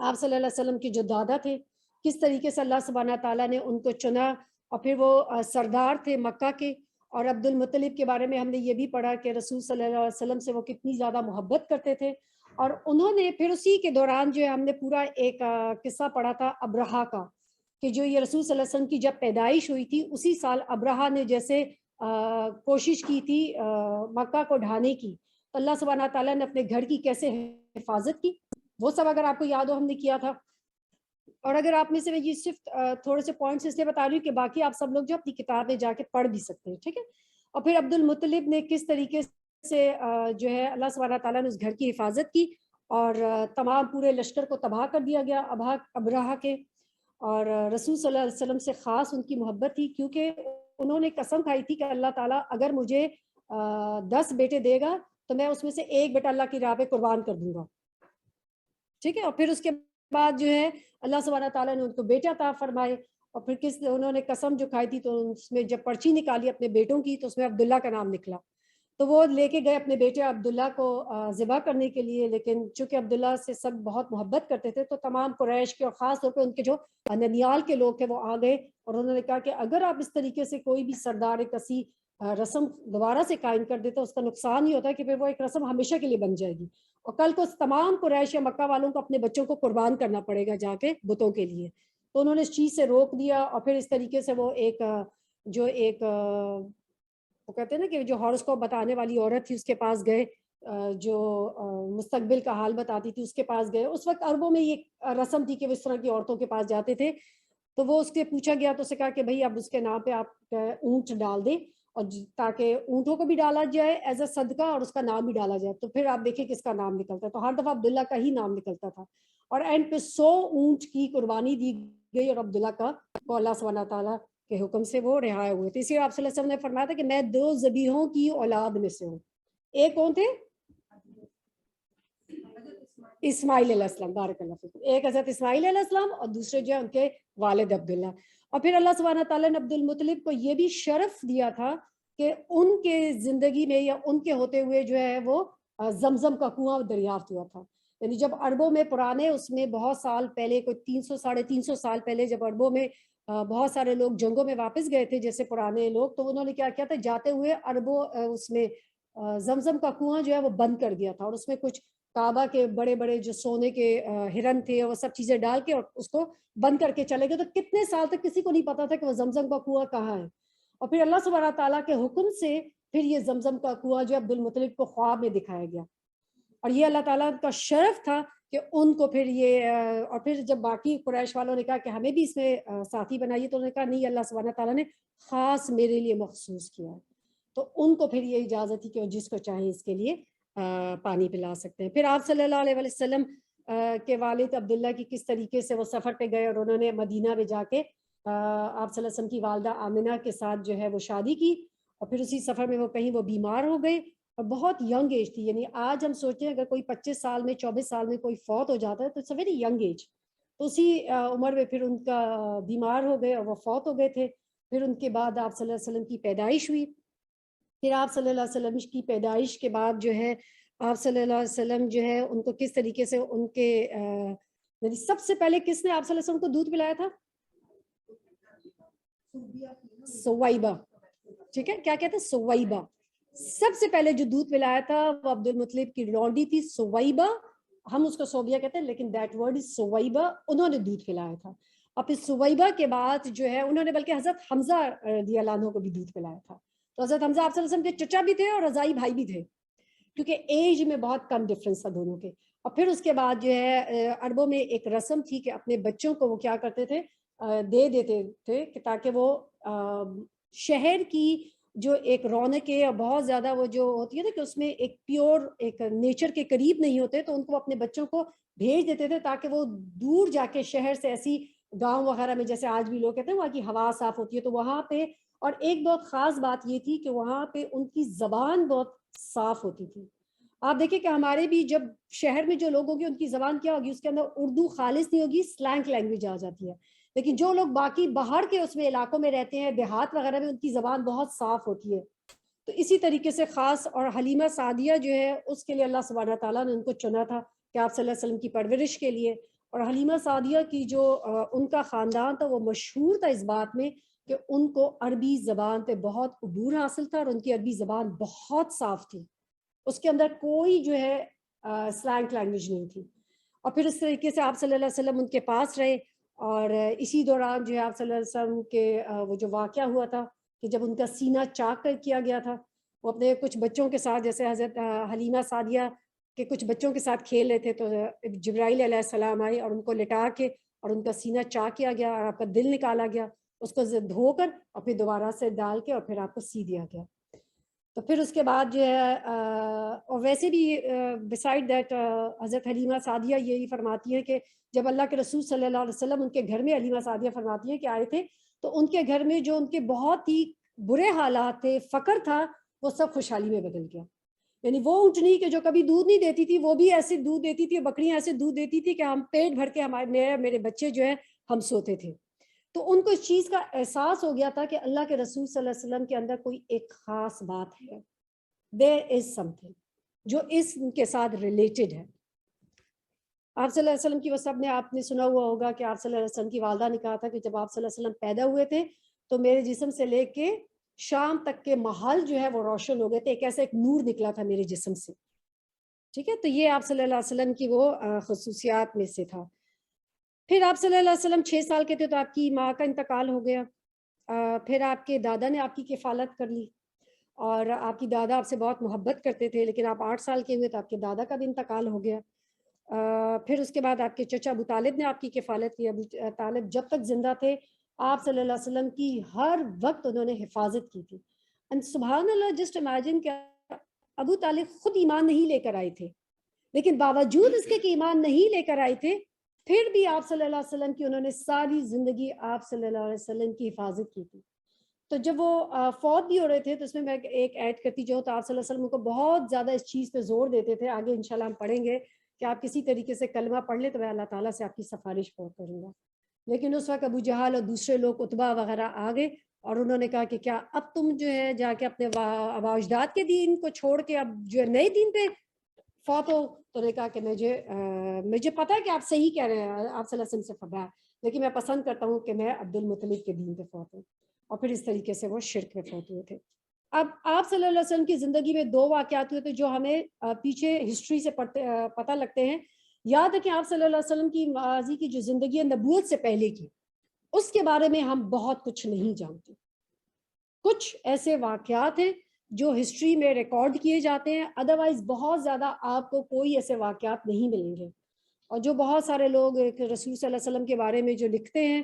آپ صلی اللہ علیہ وسلم کے جو دادا تھے کس طریقے سے اللہ سبحانہ تعالیٰ نے ان کو چنا، اور پھر وہ سردار تھے مکہ کے. اور عبد المطلب کے بارے میں ہم نے یہ بھی پڑھا کہ رسول صلی اللہ علیہ وسلم سے وہ کتنی زیادہ محبت کرتے تھے. اور انہوں نے پھر اسی کے دوران جو ہے ہم نے پورا ایک قصہ پڑھا تھا ابرہا کا، کہ جو یہ رسول صلی اللہ علیہ وسلم کی جب پیدائش ہوئی تھی اسی سال ابرہا نے جیسے کوشش کی تھی مکہ کو ڈھانے کی، تو اللہ سبحانہ تعالیٰ نے اپنے گھر کی کیسے حفاظت کی، وہ سب اگر آپ کو یاد ہو ہم نے کیا تھا. اور اگر آپ میں سے میں یہ صرف تھوڑے سے پوائنٹس اس لیے بتا رہی ہوں کہ باقی آپ سب لوگ جو اپنی کتاب میں جا کے پڑھ بھی سکتے ہیں، ٹھیک ہے. اور پھر عبد المطلب نے کس طریقے سے جو ہے اللہ سبحانہ تعالیٰ نے اس گھر کی حفاظت کی، اور تمام پورے لشکر کو تباہ کر دیا گیا ابرہا کے. اور رسول صلی اللہ علیہ وسلم سے خاص ان کی محبت تھی، کیونکہ انہوں نے قسم کھائی تھی کہ اللہ تعالیٰ اگر مجھے 10 بیٹے دے گا تو میں اس میں سے ایک بیٹا اللہ کی راہ پہ قربان کر دوں گا، ٹھیک ہے. اور پھر اس کے بعد جو ہے اللہ سبحانہ تعالیٰ نے ان کو بیٹا عطا فرمائے. اور پھر انہوں نے قسم جو کھائی تھی تو اس میں جب پرچی نکالی اپنے بیٹوں کی تو اس میں عبداللہ کا نام نکلا، تو وہ لے کے گئے اپنے بیٹے عبداللہ کو ذبح کرنے کے لیے. لیکن چونکہ عبداللہ سے سب بہت محبت کرتے تھے تو تمام قریش کے اور خاص طور پہ ان کے جو ننیال کے لوگ تھے وہ آ گئے، اور انہوں نے کہا کہ اگر آپ اس طریقے سے کوئی بھی سردار کسی رسم دوبارہ سے قائم کر دیتا اس کا نقصان ہی ہوتا ہے کہ پھر وہ ایک رسم ہمیشہ کے لیے بن جائے گی، اور کل کو تمام قریش یا مکہ والوں کو اپنے بچوں کو قربان کرنا پڑے گا جا کے بتوں کے لیے. تو انہوں نے اس چیز سے روک دیا. اور پھر اس طریقے سے وہ ایک وہ کہتے ہیں نا کہ جو ہاروسکوپ بتانے والی عورت تھی اس کے پاس گئے، جو مستقبل کا حال بتاتی تھی اس کے پاس گئے. اس وقت عربوں میں یہ رسم تھی کہ وہ اس طرح کی عورتوں کے پاس جاتے تھے. تو وہ اس کے پوچھا گیا تو اسے کہا کہ بھائی اب اس کے نام پہ آپ اونٹ ڈال دیں، اور تاکہ اونٹوں کو بھی ڈالا جائے ایز اے صدقہ اور اس کا نام بھی ڈالا جائے. تو پھر آپ دیکھیں کس کا نام نکلتا ہے، تو ہر دفعہ عبداللہ کا ہی نام نکلتا تھا. اور اینڈ پہ 100 اونٹ کی قربانی دی گئی اور عبداللہ کا کو اللہ سبحانہ تعالیٰ کے حکم سے وہ رہائے ہوئے تھے. اسی لیے آپ صلی اللہ علیہ وسلم نے فرمایا تھا کہ میں 2 ذبیحوں کی اولاد میں سے ہوں. ایک کون تھے؟ اسماعیل علیہ السلام، بارک اللہ فیکم. ایک حضرت اسماعیل علیہ السلام اور دوسرے جو ہے ان کے والد عبداللہ. اور پھر اللہ سبحانہ تعالیٰ نے عبد المطلب کو یہ بھی شرف دیا تھا کہ ان کے زندگی میں یا ان کے ہوتے ہوئے جو ہے وہ زمزم کا کنواں دریافت ہوا تھا. یعنی جب عربوں میں پرانے اس میں بہت سال پہلے کوئی 300 ساڑھے 300 سال پہلے جب عربوں میں بہت سارے لوگ جنگوں میں واپس گئے تھے جیسے پرانے لوگ، تو انہوں نے کیا کیا تھا، جاتے ہوئے عربوں اس میں زمزم کا کنواں جو ہے وہ بند کر دیا تھا، اور اس میں کچھ کعبہ کے بڑے بڑے جو سونے کے ہرن تھے وہ سب چیزیں ڈال کے اور اس کو بند کر کے چلے گئے. تو کتنے سال تک کسی کو نہیں پتا تھا کہ وہ زمزم کا کنواں کہاں ہے. اور پھر اللہ سبحانہ تعالیٰ کے حکم سے پھر یہ زمزم کا کنواں جو عبد المطلب کو خواب میں دکھایا گیا، اور یہ اللہ تعالیٰ کا شرف تھا کہ ان کو پھر یہ اور پھر جب باقی قریش والوں نے کہا کہ ہمیں بھی اس میں ساتھی بنائیے تو انہوں نے کہا نہیں، اللہ سبحانہ تعالیٰ نے خاص میرے لیے مخصوص کیا ہے. تو ان کو پھر یہ اجازت تھی کہ جس کو چاہے اس کے لیے پانی پلا سکتے ہیں. پھر آپ صلی اللہ علیہ وسلم کے والد عبداللہ کی کس طریقے سے وہ سفر پہ گئے اور انہوں نے مدینہ میں جا کے آپ صلی اللہ علیہ وسلم کی والدہ آمنہ کے ساتھ جو ہے وہ شادی کی. اور پھر اسی سفر میں وہ کہیں وہ بیمار ہو گئے اور بہت ینگ ایج تھی. یعنی آج ہم سوچتے ہیں اگر کوئی 25 سال میں 24 سال میں کوئی فوت ہو جاتا ہے تو it's a very young age. تو اسی عمر میں پھر ان کا بیمار ہو گئے اور وہ فوت ہو گئے تھے. پھر ان کے بعد آپ صلی اللہ علیہ وسلم کی پیدائش ہوئی. پھر آپ صلی اللہ علیہ وسلم کی پیدائش کے بعد جو ہے آپ صلی اللہ علیہ وسلم جو ہے ان کو کس طریقے سے ان کے سب سے پہلے کس نے آپ صلی اللہ علیہ وسلم کو دودھ پلایا تھا؟ سویبہ. ٹھیک ہے، کیا کہتے ہیں؟ سویبہ. سب سے پہلے جو دودھ پلایا تھا وہ عبد المطلب کی لونڈی تھی سویبہ. ہم اس کو صوبیہ کہتے ہیں لیکن دیٹ ورڈ از سویبہ. انہوں نے دودھ پلایا تھا. اور پھر سویبہ کے بعد جو ہے انہوں نے بلکہ حضرت حمزہ رضی اللہ عنہ کو بھی دودھ پلایا تھا. تو حضرت حمزہ آپ صلی اللہ علیہ وسلم کے چچا بھی تھے اور رضائی بھائی بھی تھے، کیونکہ ایج میں بہت کم ڈفرنس تھا دونوں کے. اور پھر اس کے بعد جو ہے عربوں میں ایک رسم تھی کہ اپنے بچوں کو وہ کیا کرتے تھے، دے دیتے تھے کہ تاکہ وہ شہر کی جو ایک رونق ہے اور بہت زیادہ وہ جو ہوتی ہے نا کہ اس میں ایک پیور ایک نیچر کے قریب نہیں ہوتے، تو ان کو اپنے بچوں کو بھیج دیتے تھے تاکہ وہ دور جا کے شہر سے ایسی گاؤں وغیرہ میں جیسے آج بھی لوگ کہتے ہیں وہاں کی ہوا صاف ہوتی ہے تو وہاں پہ. اور ایک بہت خاص بات یہ تھی کہ وہاں پہ ان کی زبان بہت صاف ہوتی تھی. آپ دیکھیں کہ ہمارے بھی جب شہر میں جو لوگ ہوں گے ان کی زبان کیا ہوگی، اس کے اندر اردو خالص نہیں ہوگی، سلینگ لینگویج آ جاتی ہے. لیکن جو لوگ باقی باہر کے اس میں علاقوں میں رہتے ہیں دیہات وغیرہ میں ان کی زبان بہت صاف ہوتی ہے. تو اسی طریقے سے خاص اور حلیمہ سعدیہ جو ہے اس کے لیے اللہ سبحانہ تعالیٰ نے ان کو چنا تھا کہ آپ صلی اللہ علیہ وسلم کی پرورش کے لیے. اور حلیمہ سعدیہ کی جو ان کا خاندان تھا وہ مشہور تھا اس بات میں کہ ان کو عربی زبان پہ بہت عبور حاصل تھا، اور ان کی عربی زبان بہت صاف تھی، اس کے اندر کوئی جو ہے سلینگ لینگویج نہیں تھی. اور پھر اس طریقے سے آپ صلی اللہ علیہ وسلم ان کے پاس رہے، اور اسی دوران جو ہے آپ صلی اللہ علیہ وسلم کے وہ جو واقعہ ہوا تھا کہ جب ان کا سینہ چاک کر کیا گیا تھا، وہ اپنے کچھ بچوں کے ساتھ، جیسے حضرت حلیمہ سعدیہ کے کچھ بچوں کے ساتھ کھیل رہے تھے، تو جبرائیل علیہ السلام آئے اور ان کو لٹا کے اور ان کا سینہ چاک کیا گیا اور آپ کا دل نکالا گیا، اس کو دھو کر اور پھر دوبارہ سے ڈال کے اور پھر آپ کو سی دیا گیا. تو پھر اس کے بعد جو ہے اور ویسے بھی بسائڈ دیٹ حضرت حلیمہ سعدیہ یہی فرماتی ہیں کہ جب اللہ کے رسول صلی اللہ علیہ وسلم ان کے گھر میں، حلیمہ سعدیہ فرماتی ہیں کہ آئے تھے تو ان کے گھر میں جو ان کے بہت ہی برے حالات تھے، فقر تھا، وہ سب خوشحالی میں بدل گیا. یعنی وہ اونٹنی کہ جو کبھی دودھ نہیں دیتی تھی وہ بھی ایسے دودھ دیتی تھی، بکریاں ایسے دودھ دیتی تھی کہ ہم پیٹ بھر کے میرے بچے جو ہے ہم سوتے تھے. تو ان کو اس چیز کا احساس ہو گیا تھا کہ اللہ کے رسول صلی اللہ علیہ وسلم کے اندر کوئی ایک خاص بات ہے، there is something جو اس کے ساتھ ریلیٹڈ ہے. آپ صلی اللہ علیہ وسلم کی وہ سب نے آپ نے سنا ہوا ہوگا کہ آپ صلی اللہ علیہ وسلم کی والدہ نے کہا تھا کہ جب آپ صلی اللہ علیہ وسلم پیدا ہوئے تھے تو میرے جسم سے لے کے شام تک کے محل جو ہے وہ روشن ہو گئے تھے، ایک ایسا ایک نور نکلا تھا میرے جسم سے. ٹھیک ہے، تو یہ آپ صلی اللہ علیہ وسلم کی وہ خصوصیات میں سے تھا. پھر آپ صلی اللہ علیہ وسلم 6 سال کے تھے تو آپ کی ماں کا انتقال ہو گیا. پھر آپ کے دادا نے آپ کی کفالت کر لی، اور آپ کی دادا آپ سے بہت محبت کرتے تھے، لیکن آپ 8 سال کے ہوئے تو آپ کے دادا کا بھی انتقال ہو گیا. پھر اس کے بعد آپ کے چچا ابو طالب نے آپ کی کفالت کی. ابو طالب جب تک زندہ تھے آپ صلی اللہ علیہ وسلم کی ہر وقت انہوں نے حفاظت کی تھی. and سبحان اللہ، جسٹ امیجن کہ ابو طالب خود ایمان نہیں لے کر آئے تھے، لیکن باوجود اس کے کہ ایمان نہیں لے کر آئے تھے پھر بھی آپ صلی اللہ علیہ وسلم کی انہوں نے ساری زندگی آپ صلی اللہ علیہ وسلم کی حفاظت کی تھی. تو جب وہ فوت بھی ہو رہے تھے تو اس میں ایک ایڈ کرتی جو تو آپ صلی اللہ علیہ وسلم کو بہت زیادہ اس چیز پہ زور دیتے تھے. آگے انشاءاللہ ہم پڑھیں گے کہ آپ کسی طریقے سے کلمہ پڑھ لیں تو میں اللہ تعالیٰ سے آپ کی سفارش کروں گا. لیکن اس وقت ابو جہل اور دوسرے لوگ عتبہ وغیرہ آ گئے اور انہوں نے کہا کہ کیا اب تم جو ہے جا کے اپنے آبا اجداد کے دین کو چھوڑ کے اب جو ہے نئے دین پہ فوت ہو؟ تو نے کہا کہ مجھے پتا ہے کہ آپ صحیح کہہ رہے ہیں، آپ صلی اللہ علیہ وسلم سے فرمایا، لیکن میں پسند کرتا ہوں کہ میں عبد المطلب کے دین پہ فوت ہوں. اور پھر اس طریقے سے وہ شرک میں فوت ہوئے تھے. اب آپ صلی اللہ علیہ وسلم کی زندگی میں 2 واقعات ہوئے تھے جو ہمیں پیچھے ہسٹری سے پتہ لگتے ہیں. یاد ہے کہ آپ صلی اللہ علیہ وسلم کی ماضی کی جو زندگی ہے نبوت سے پہلے کی، اس کے بارے میں ہم بہت کچھ نہیں جانتے. کچھ ایسے واقعات ہیں جو ہسٹری میں ریکارڈ کیے جاتے ہیں، ادروائز بہت زیادہ آپ کو کوئی ایسے واقعات نہیں ملیں گے. اور جو بہت سارے لوگ رسول صلی اللہ علیہ وسلم کے بارے میں جو لکھتے ہیں،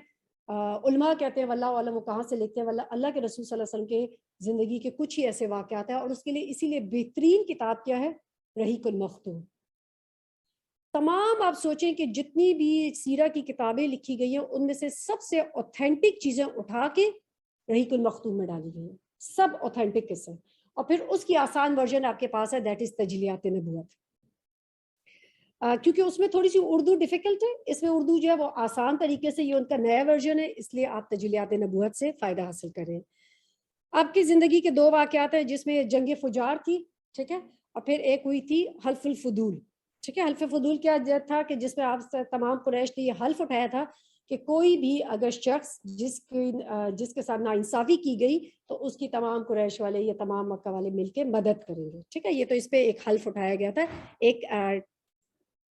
علماء کہتے ہیں واللہ عالم وہ کہاں سے لکھتے ہیں، واللہ اللہ کے رسول صلی اللہ علیہ وسلم کے زندگی کے کچھ ہی ایسے واقعات ہیں. اور اس کے لیے اسی لیے بہترین کتاب کیا ہے؟ رحیق المختوم. تمام آپ سوچیں کہ جتنی بھی سیرہ کی کتابیں لکھی گئی ہیں ان میں سے سب سے اوتھینٹک چیزیں اٹھا کے رحیق المختوم میں ڈالی گئی ہیں، سب اوتھینٹک قصے. اور پھر اس کی آسان ورژن آپ کے پاس ہے، دیٹ از تجلیات نبوت. کیونکہ اس میں تھوڑی سی اردو ڈیفیکلٹ ہے، اس میں اردو جو ہے وہ آسان طریقے سے، یہ ان کا نیا ورژن ہے، اس لیے آپ تجلیات نبوت سے فائدہ حاصل کریں. آپ کی زندگی کے 2 واقعات ہیں جس میں جنگ فجار تھی، ٹھیک ہے، اور پھر ایک ہوئی تھی حلف الفضول. ٹھیک ہے، حلف فضول کیا تھا کہ جس میں آپ تمام قریش نے یہ حلف اٹھایا تھا کہ کوئی بھی اگر شخص جس کے ساتھ ناانصافی کی گئی تو اس کی تمام قریش والے یا تمام مکہ والے مل کے مدد کریں گے. ٹھیک ہے، یہ تو اس پہ ایک حلف اٹھایا گیا تھا، ایک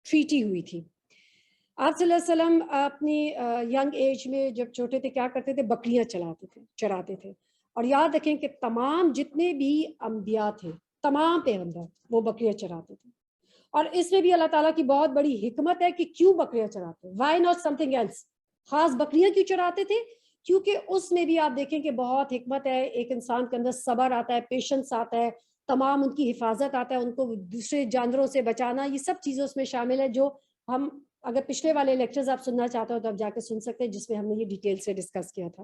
ٹریٹی ہوئی تھی. آپ صلی اللہ علیہ وسلم اپنی ینگ ایج میں جب چھوٹے تھے کیا کرتے تھے؟ بکریاں چراتے تھے. اور یاد رکھیں کہ تمام جتنے بھی انبیاء تھے، تمام پیغمبر وہ بکریاں چراتے تھے. اور اس میں بھی اللہ تعالیٰ کی بہت بڑی حکمت ہے کہ کیوں بکریاں چراتے ہیں، why not something else. خاص بکریاں کیوں چراتے تھے؟ کیونکہ اس میں بھی آپ دیکھیں کہ بہت حکمت ہے. ایک انسان کے اندر صبر آتا ہے، پیشنس آتا ہے، تمام ان کی حفاظت آتا ہے، ان کو دوسرے جانوروں سے بچانا، یہ سب چیزیں اس میں شامل ہے جو ہم اگر پچھلے والے لیکچرز آپ سننا چاہتے ہو تو آپ جا کے سن سکتے ہیں جس میں ہم نے یہ ڈیٹیل سے ڈسکس کیا تھا.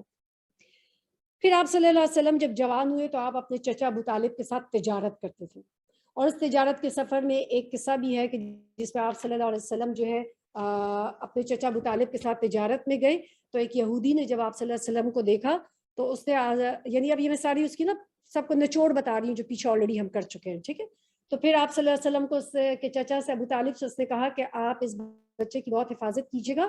پھر آپ صلی اللہ علیہ وسلم جب جوان ہوئے تو آپ اپنے چچا ابو طالب کے ساتھ تجارت کرتے تھے. اور اس تجارت کے سفر میں ایک قصہ بھی ہے کہ جس میں آپ صلی اللہ علیہ وسلم جو ہے اپنے چچا ابو طالب کے ساتھ تجارت میں گئے تو ایک یہودی نے جب آپ صلی اللہ علیہ وسلم کو دیکھا تو اس نے یعنی اب یہ میں ساری اس کی نا سب کو نچوڑ بتا رہی ہوں جو پیچھے آلریڈی ہم کر چکے ہیں. ٹھیک ہے، تو پھر آپ صلی اللہ علیہ وسلم کو اس کے چچا سے ابو طالب سے اس نے کہا کہ آپ اس بچے کی بہت حفاظت کیجیے گا،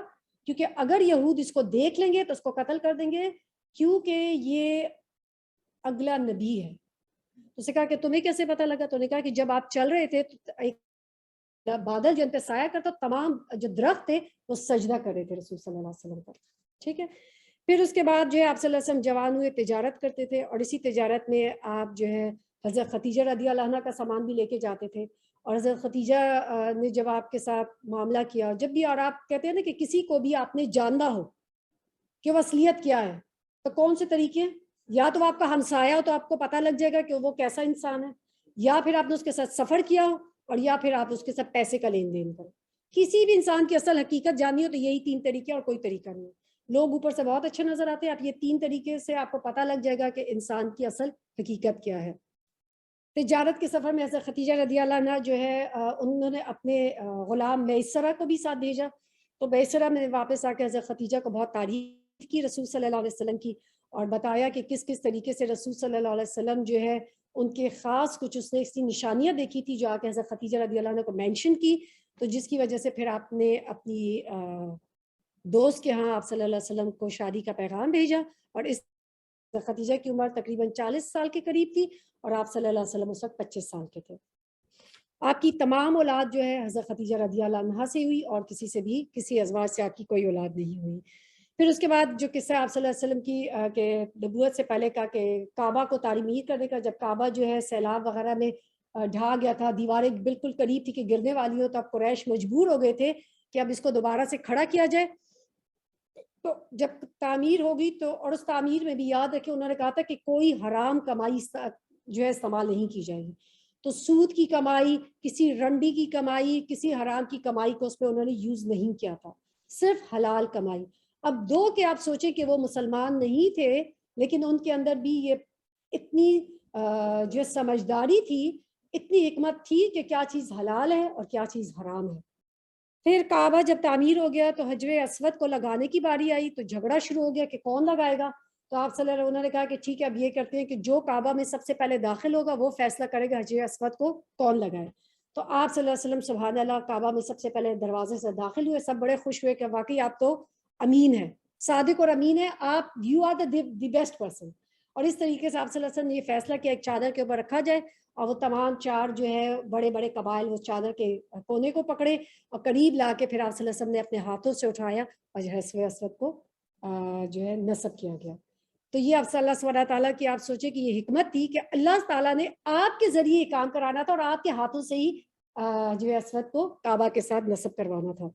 کیونکہ اگر یہود اس کو دیکھ لیں گے تو اس کو قتل کر دیں گے، کیونکہ یہ اگلا نبی ہے۔ تو اس نے کہا کہ تمہیں کیسے پتہ لگا؟ تو نے کہا کہ جب آپ چل رہے تھے تو ایک بادل جو ان پہ سایہ کرتا، تمام جو درخت تھے وہ سجدہ کر رہے تھے رسول صلی اللہ علیہ وسلم پر، ٹھیک ہے۔ پھر اس کے بعد جو ہے آپ صلی اللہ علیہ وسلم جوان ہوئے، تجارت کرتے تھے، اور اسی تجارت میں آپ جو ہے حضرت خدیجہ رضی اللہ عنہ کا سامان بھی لے کے جاتے تھے، اور حضرت خدیجہ نے جب آپ کے ساتھ معاملہ کیا، جب بھی، اور آپ کہتے ہیں نا کہ کسی کو بھی آپ نے جاننا ہو کہ وہ اصلیت کیا ہے، تو کون سے طریقے؟ یا تو آپ کا ہمسایہ ہو تو آپ کو پتہ لگ جائے گا کہ وہ کیسا انسان ہے، یا پھر آپ نے اس کے ساتھ سفر کیا ہو، اور یا پھر آپ اس کے ساتھ پیسے کا لین دین کرو۔ کسی بھی انسان کی اصل حقیقت جاننی ہو تو یہی 3 طریقے، اور کوئی طریقہ نہیں۔ لوگ اوپر سے بہت اچھے نظر آتے ہیں، آپ یہ 3 طریقے سے آپ کو پتہ لگ جائے گا کہ انسان کی اصل حقیقت کیا ہے۔ تجارت کے سفر میں حضرت خدیجہ رضی اللہ عنہ جو ہے انہوں نے اپنے غلام میسرہ کو بھی ساتھ بھیجا، تو میسرہ میں واپس آ کے حضرت خدیجہ کو بہت تعریف کی رسول صلی اللہ علیہ وسلم کی، اور بتایا کہ کس کس طریقے سے رسول صلی اللہ علیہ وسلم جو ہے ان کے خاص کچھ اس نے ایسی نشانیاں دیکھی تھی جو آ کے حضرت خدیجہ رضی اللہ عنہ کو مینشن کی، تو جس کی وجہ سے پھر آپ نے اپنی دوست کے ہاں آپ صلی اللہ علیہ وسلم کو شادی کا پیغام بھیجا، اور اس خدیجہ کی عمر تقریباً 40 سال کے قریب تھی، اور آپ صلی اللہ علیہ وسلم اس وقت 25 سال کے تھے۔ آپ کی تمام اولاد جو ہے حضرت خدیجہ رضی اللہ عنہا سے ہوئی، اور کسی سے بھی، کسی ازواج سے آپ کی کوئی اولاد نہیں ہوئی۔ پھر اس کے بعد جو قصہ آپ صلی اللہ علیہ وسلم کی کہ نبوت سے پہلے کا کہ کعبہ کو تعمیر کرنے کا، جب کعبہ جو ہے سیلاب وغیرہ میں ڈھا گیا تھا، دیواریں بالکل قریب تھی کہ گرنے والی ہو، تو اب قریش مجبور ہو گئے تھے کہ اب اس کو دوبارہ سے کھڑا کیا جائے۔ تو جب تعمیر ہوگی تو، اور اس تعمیر میں بھی یاد رکھیں انہوں نے کہا تھا کہ کوئی حرام کمائی جو ہے استعمال نہیں کی جائے گی، تو سود کی کمائی، کسی رنڈی کی کمائی، کسی حرام کی کمائی کو اس پہ انہوں نے یوز نہیں کیا تھا، صرف حلال کمائی۔ اب دو کہ آپ سوچیں کہ وہ مسلمان نہیں تھے، لیکن ان کے اندر بھی یہ اتنی جو سمجھداری تھی، اتنی حکمت تھی کہ کیا چیز حلال ہے اور کیا چیز حرام ہے۔ پھر کعبہ جب تعمیر ہو گیا تو حجر اسود کو لگانے کی باری آئی، تو جھگڑا شروع ہو گیا کہ کون لگائے گا، تو آپ صلی اللہ علیہ وسلم انہوں نے کہا کہ ٹھیک ہے، اب یہ کرتے ہیں کہ جو کعبہ میں سب سے پہلے داخل ہوگا وہ فیصلہ کرے گا حجر اسود کو کون لگائے۔ تو آپ صلی اللہ علیہ وسلم سبحان اللہ کعبہ میں سب سے پہلے دروازے سے داخل ہوئے، سب بڑے خوش ہوئے کہ واقعی آپ تو امین ہیں، صادق اور امین ہے آپ، you are the best person. اور اس طریقے سے آپ صلی اللہ علیہ وسلم نے یہ فیصلہ کیا ایک چادر کے اوپر رکھا جائے، اور وہ تمام 4 جو ہے بڑے بڑے قبائل وہ چادر کے کونے کو پکڑے، اور قریب لا کے پھر آپ صلی اللہ علیہ وسلم نے اپنے ہاتھوں سے اٹھایا، اور حجر اسود کو جو ہے نصب کیا گیا۔ تو یہ آپ صلی اللہ سبحانہ تعالیٰ کی، آپ سوچیں کہ یہ حکمت تھی کہ اللہ تعالیٰ نے آپ کے ذریعے یہ کام کرانا تھا، اور آپ کے ہاتھوں سے ہی جو ہے اسود کو کعبہ کے ساتھ نصب کروانا تھا۔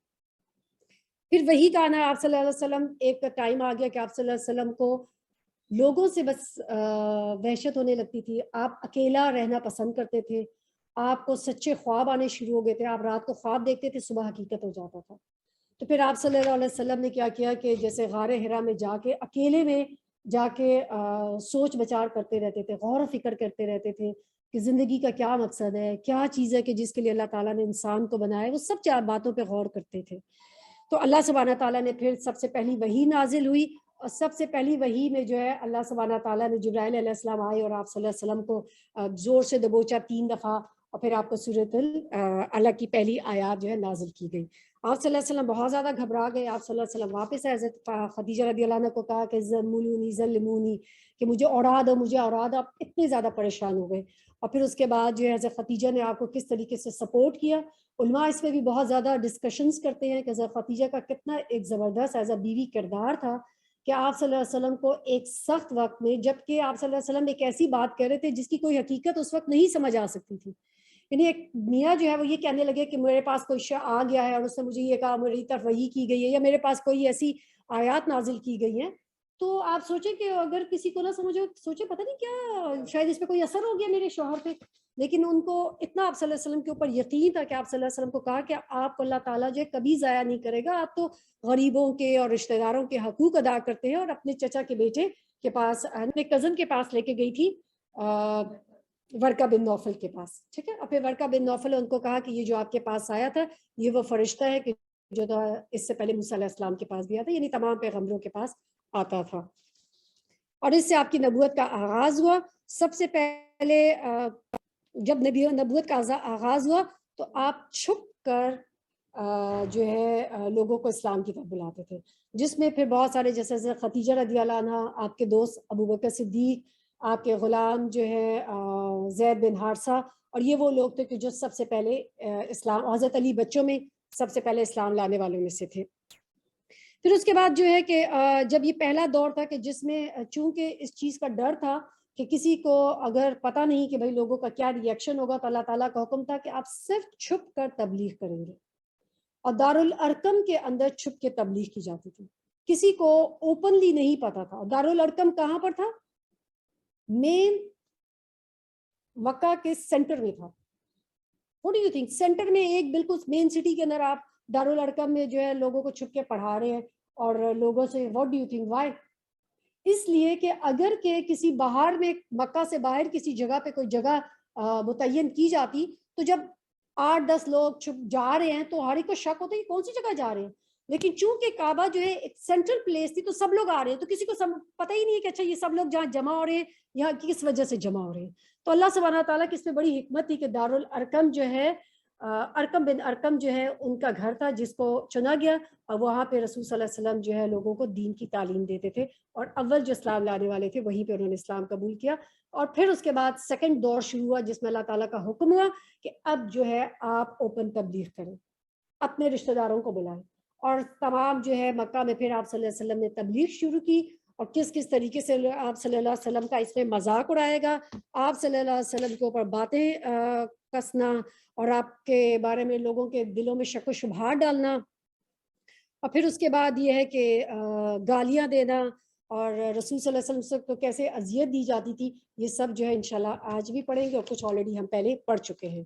پھر وہی کہنا ہے آپ صلی اللہ علیہ وسلم، ایک ٹائم آ گیا کہ آپ صلی اللہ علیہ وسلم کو لوگوں سے بس وحشت ہونے لگتی تھی، آپ اکیلا رہنا پسند کرتے تھے، آپ کو سچے خواب آنے شروع ہو گئے تھے، آپ رات کو خواب دیکھتے تھے، صبح حقیقت ہو جاتا تھا۔ تو پھر آپ صلی اللہ علیہ وسلم نے کیا کیا کہ جیسے غار حرا میں جا کے اکیلے میں جا کے سوچ بچار کرتے رہتے تھے، غور و فکر کرتے رہتے تھے کہ زندگی کا کیا مقصد ہے، کیا چیز ہے کہ جس کے لیے اللہ تعالیٰ نے انسان کو بنایا ہے، وہ سب 4 باتوں پہ غور کرتے تھے۔ تو اللہ سبحانہ تعالیٰ نے پھر سب سے پہلی وحی نازل ہوئی، اور سب سے پہلی وحی میں جو ہے اللہ سبحانہ تعالیٰ نے جبرائیل علیہ السلام آئے اور آپ صلی اللہ علیہ وسلم کو زور سے دبوچا 3 دفعہ، اور پھر آپ کو سورۃ العلق کی پہلی آیات جو ہے نازل کی گئی۔ آپ صلی اللہ علیہ وسلم بہت زیادہ گھبرا گئے، آپ صلی اللہ علیہ وسلم واپس حضرت خدیجہ رضی اللہ عنہ کو کہا کہ زملونی ظلمونی، کہ مجھے اڑا دو، مجھے اڑا دو، آپ اتنے زیادہ پریشان ہو گئے۔ اور پھر اس کے بعد جو ہے حضرت خدیجہ نے آپ کو کس طریقے سے سپورٹ کیا، علماء اس میں بھی بہت زیادہ ڈسکشنز کرتے ہیں کہ حضرت خدیجہ کا کتنا ایک زبردست ایز اے بیوی کردار تھا کہ آپ صلی اللہ علیہ وسلم کو ایک سخت وقت میں، جبکہ آپ صلی اللہ علیہ وسلم ایک ایسی بات کہہ رہے تھے جس کی کوئی حقیقت اس وقت نہیں سمجھ آ سکتی تھی، یعنی ایک میاں جو ہے وہ یہ کہنے لگے کہ میرے پاس کوئی شخص آ گیا ہے اور اس نے مجھے یہ کہا، میری طرف وحی کی گئی ہے، یا میرے پاس کوئی ایسی آیات نازل کی گئی ہیں، تو آپ سوچیں کہ اگر کسی کو نہ سمجھو، سوچیں پتہ نہیں کیا شاید اس پہ کوئی اثر ہو گیا میرے شوہر پہ، لیکن ان کو اتنا آپ صلی اللہ علیہ وسلم کے اوپر یقین تھا کہ آپ صلی اللہ علیہ وسلم کو کہا کہ آپ کو اللہ تعالیٰ جو ہے کبھی ضائع نہیں کرے گا، آپ تو غریبوں کے اور رشتہ داروں کے حقوق ادا کرتے ہیں، اور اپنے چچا کے بیٹے کے پاس، اپنے کزن کے پاس لے کے گئی تھی ورقہ بن نوفل کے پاس، ٹھیک ہے، اور پھر ورقہ بن نوفل ان کو کہا کہ یہ جو آپ کے پاس آیا تھا یہ وہ فرشتہ ہے کہ جو تھا اس سے پہلے موسیٰ علیہ السلام کے پاس بھی آتا، یعنی تمام پیغمبروں کے پاس آتا تھا، اور اس سے آپ کی نبوت کا آغاز ہوا۔ سب سے پہلے جب نبوت کا آغاز ہوا تو آپ چھپ کر جو ہے لوگوں کو اسلام کی طرف بلاتے تھے، جس میں پھر بہت سارے جیسے خدیجہ رضی اللہ عنہ، آپ کے دوست ابو بکر صدیق، آپ کے غلام جو ہے زید بن حارثہ، اور یہ وہ لوگ تھے کہ جو سب سے پہلے اسلام، حضرت علی بچوں میں سب سے پہلے اسلام لانے والوں میں سے تھے۔ پھر اس کے بعد جو ہے کہ جب یہ پہلا دور تھا کہ جس میں چونکہ اس چیز کا ڈر تھا کہ کسی کو اگر پتہ نہیں کہ بھئی لوگوں کا کیا ری ایکشن ہوگا، تو اللہ تعالیٰ کا حکم تھا کہ آپ صرف چھپ کر تبلیغ کریں گے، اور دارالارقم کے اندر چھپ کے تبلیغ کی جاتی تھی، کسی کو اوپنلی نہیں پتا تھا۔ دارالارقم کہاں پر تھا؟ مین مکہ کے سینٹر میں تھا۔ What do you think؟ Centre میں ایک بالکل مین سٹی کے اندر آپ دارالارقم میں جو ہے لوگوں کو چھپ کے پڑھا رہے ہیں اور لوگوں سے what do you think why؟ اس لیے کہ اگر کہ کسی باہر میں مکہ سے باہر کسی جگہ پہ کوئی جگہ متعین کی جاتی تو جب 8-10 لوگ چھپ جا رہے ہیں تو ہر ایک کو شک ہوتا ہے کہ کون سی جگہ جا رہے ہیں، لیکن چونکہ کعبہ جو ہے ایک سینٹرل پلیس تھی تو سب لوگ آ رہے ہیں، تو کسی کو پتہ ہی نہیں ہے کہ اچھا یہ سب لوگ جہاں جمع ہو رہے ہیں یہاں کس وجہ سے جمع ہو رہے ہیں۔ تو اللہ سبحانہ تعالیٰ کی اس میں بڑی حکمت تھی کہ دارالارقم جو ہے ارقم بن ارقم جو ہے ان کا گھر تھا جس کو چنا گیا، اور وہاں پہ رسول صلی اللہ علیہ وسلم جو ہے لوگوں کو دین کی تعلیم دیتے تھے، اور اول جو اسلام لانے والے تھے وہیں پہ انہوں نے اسلام قبول کیا۔ اور پھر اس کے بعد سیکنڈ دور شروع ہوا جس میں اللہ تعالیٰ کا حکم ہوا کہ اب جو ہے آپ اوپن تبلیغ کریں، اپنے رشتہ داروں کو بلائیں، اور تمام جو ہے مکہ میں پھر آپ صلی اللہ علیہ وسلم نے تبلیغ شروع کی، اور کس کس طریقے سے آپ صلی اللہ علیہ وسلم کا اس میں مذاق اڑائے گا، آپ صلی اللہ علیہ وسلم کے اوپر باتیں کسنا، اور آپ کے بارے میں لوگوں کے دلوں میں شک و شبہات ڈالنا، اور پھر اس کے بعد یہ ہے کہ گالیاں دینا، اور رسول صلی اللہ علیہ وسلم کو کیسے اذیت دی جاتی تھی، یہ سب جو ہے انشاءاللہ آج بھی پڑھیں گے، اور کچھ آلریڈی ہم پہلے پڑھ چکے ہیں۔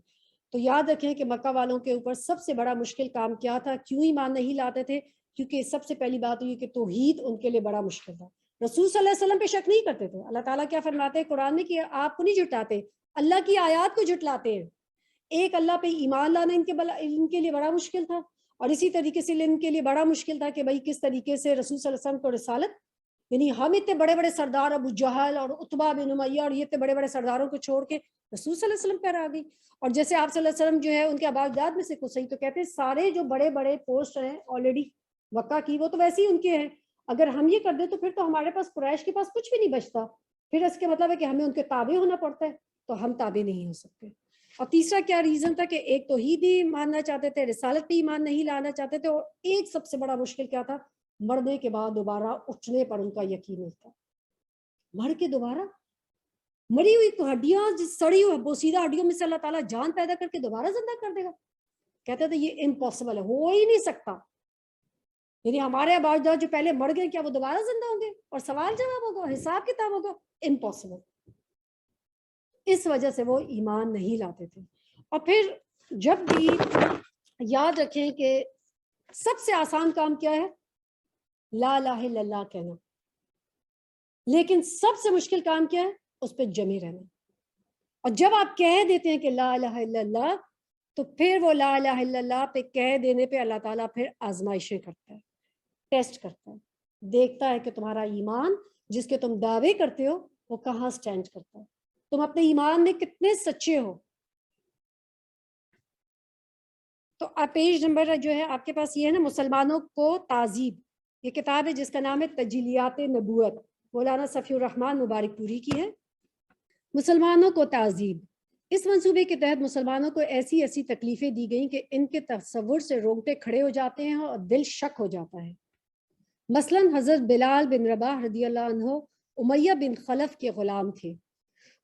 تو یاد رکھیں کہ مکہ والوں کے اوپر سب سے بڑا مشکل کام کیا تھا، کیوں ایمان نہیں لاتے تھے؟ کیونکہ سب سے پہلی بات یہ کہ توحید ان کے لیے بڑا مشکل تھا۔ رسول صلی اللہ علیہ وسلم پہ شک نہیں کرتے تھے۔ اللہ تعالیٰ کیا فرماتے ہیں قرآن میں کہ آپ کو نہیں جھٹلاتے، اللہ کی آیات کو جھٹلاتے ہیں۔ ایک اللہ پہ ایمان لانا ان کے لیے بڑا مشکل تھا، اور اسی طریقے سے ان کے لیے بڑا مشکل تھا کہ بھائی کس طریقے سے رسول صلی اللہ علیہ وسلم کو رسالت، یعنی ہم اتنے بڑے بڑے سردار ابو جہل اور عتبہ بن امیہ اور یہ اتنے بڑے بڑے سرداروں کو چھوڑ کے رسول صلی اللہ علیہ وسلم پر آ گئی، اور جیسے آپ صلی اللہ علیہ وسلم جو ہے ان کے آباء میں سے کچھ صحیح تو کہتے ہیں سارے جو بڑے بڑے پوسٹ ہیں آلریڈی مکہ کی وہ تو ویسے ہی ان کے ہیں، اگر ہم یہ کر دیں تو پھر تو ہمارے پاس قریش کے پاس کچھ بھی نہیں بچتا، پھر اس کے مطلب ہے کہ ہمیں ان کے تابع ہونا پڑتا ہے، تو ہم تابع نہیں ہو سکتے۔ اور تیسرا کیا ریزن تھا کہ ایک توحید ہی ماننا چاہتے تھے، رسالت پہ ایمان نہیں لانا چاہتے تھے، اور ایک سب سے بڑا مشکل کیا تھا، مرنے کے بعد دوبارہ اٹھنے پر ان کا یقین نہیں تھا۔ مر کے دوبارہ مری ہوئی ہڈیاں، سڑی ہوئی بوسیدہ ہڈیوں میں سے اللہ تعالیٰ جان پیدا کر کے دوبارہ زندہ کر دے گا، کہتے تھے یہ امپاسبل ہے، ہو ہی نہیں سکتا، یعنی ہمارے آباء جو پہلے مر گئے کیا وہ دوبارہ زندہ ہوں گے اور سوال جواب ہوگا، حساب کتاب ہوگا؟ امپاسبل۔ اس وجہ سے وہ ایمان نہیں لاتے تھے۔ اور پھر جب بھی یاد رکھیں کہ سب سے آسان کام کیا ہے؟ لا الہ الا اللہ کہنا، لیکن سب سے مشکل کام کیا ہے؟ اس پہ جمے رہنا۔ اور جب آپ کہہ دیتے ہیں کہ لا الہ الا اللہ، تو پھر وہ لا الہ الا اللہ پہ کہہ دینے پہ اللہ تعالیٰ پھر آزمائشیں کرتا ہے، ٹیسٹ کرتا ہے، دیکھتا ہے کہ تمہارا ایمان جس کے تم دعوے کرتے ہو وہ کہاں سٹینڈ کرتا ہے، تم اپنے ایمان میں کتنے سچے ہو۔ تو پیج نمبر جو ہے آپ کے پاس یہ ہے نا، مسلمانوں کو تعذیب، یہ کتاب ہے جس کا نام ہے تجلیات نبوت، مولانا صفی الرحمن مبارک پوری کی ہے۔ مسلمانوں کو تعذیب، اس منصوبے کے تحت مسلمانوں کو ایسی ایسی تکلیفیں دی گئیں کہ ان کے تصور سے رونگٹے کھڑے ہو جاتے ہیں اور دل شک ہو جاتا ہے۔ مثلا حضرت بلال بن رباح رضی اللہ عنہ امیہ بن خلف کے غلام تھے۔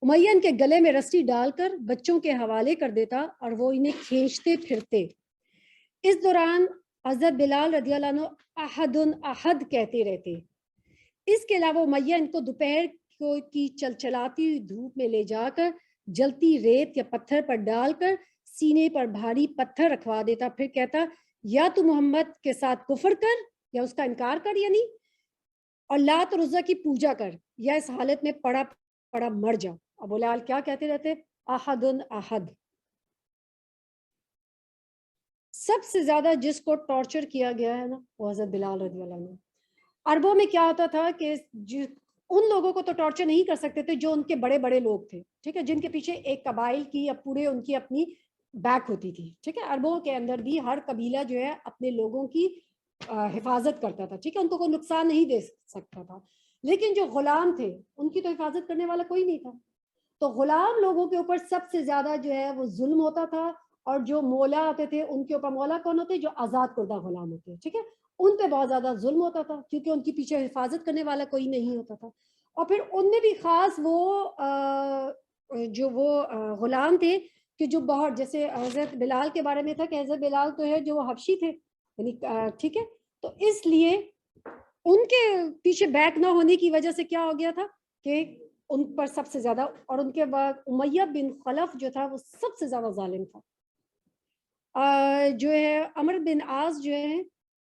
امیہ ان کے گلے میں رسی ڈال کر بچوں کے حوالے کر دیتا اور وہ انہیں کھینچتے پھرتے۔ اس دوران حضرت بلال رضی اللہ عنہ احد احد کہتے رہتے۔ اس کے علاوہ امیہ ان کو دوپہر کی چلچلاتی ہوئی دھوپ میں لے جا کر جلتی ریت یا پتھر پر ڈال کر سینے پر بھاری پتھر رکھوا دیتا، پھر کہتا یا تو محمد کے ساتھ کفر کر یا اس کا انکار کر، یعنی اور لات اور عزا کی پوجا کر، یا اس حالت میں پڑا پڑا مر جا۔ ابو لال کیا کہتے رہتے؟ احد احد۔ سب سے زیادہ جس کو ٹارچر کیا گیا ہے نا وہ حضرت بلال رضی اللہ عنہ۔ عربوں میں کیا ہوتا تھا کہ ان لوگوں کو تو ٹارچر نہیں کر سکتے تھے جو ان کے بڑے بڑے لوگ تھے، ٹھیک ہے، جن کے پیچھے ایک قبائل کی یا پورے ان کی اپنی بیک ہوتی تھی، ٹھیک ہے. عربوں کے اندر بھی ہر قبیلہ جو ہے اپنے لوگوں کی حفاظت کرتا تھا، ٹھیک ہے، ان کو کوئی نقصان نہیں دے سکتا تھا. لیکن جو غلام تھے ان کی تو حفاظت کرنے والا کوئی نہیں تھا. تو غلام لوگوں کے اوپر سب سے زیادہ جو ہے وہ ظلم ہوتا تھا. اور جو مولا آتے تھے ان کے اوپر، مولا کون ہوتے؟ جو آزاد کردہ غلام ہوتے ہیں، ٹھیک ہے، ان پہ بہت زیادہ ظلم ہوتا تھا کیونکہ ان کے پیچھے حفاظت کرنے والا کوئی نہیں ہوتا تھا. اور پھر ان میں بھی خاص وہ جو وہ غلام تھے کہ جو بہت، جیسے حضرت بلال کے بارے میں تھا کہ حضرت بلال تو ہے جو وہ حبشی تھے، یعنی ٹھیک ہے. تو اس لیے ان کے پیچھے بیک نہ ہونے کی وجہ سے کیا ہو گیا تھا کہ ان پر سب سے زیادہ، اور ان کے بعد امیہ بن خلف جو تھا وہ سب سے زیادہ ظالم تھا. جو ہے عمر بن عاص جو ہے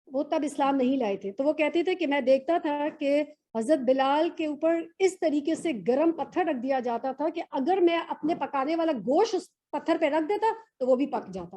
وہ تب اسلام نہیں لائے تھے. تو وہ کہتے تھے کہ میں دیکھتا تھا کہ حضرت بلال کے اوپر اس طریقے سے گرم پتھر رکھ دیا جاتا تھا کہ اگر میں اپنے پکانے والا گوشت اس پتھر پہ رکھ دیتا تو وہ بھی پک جاتا.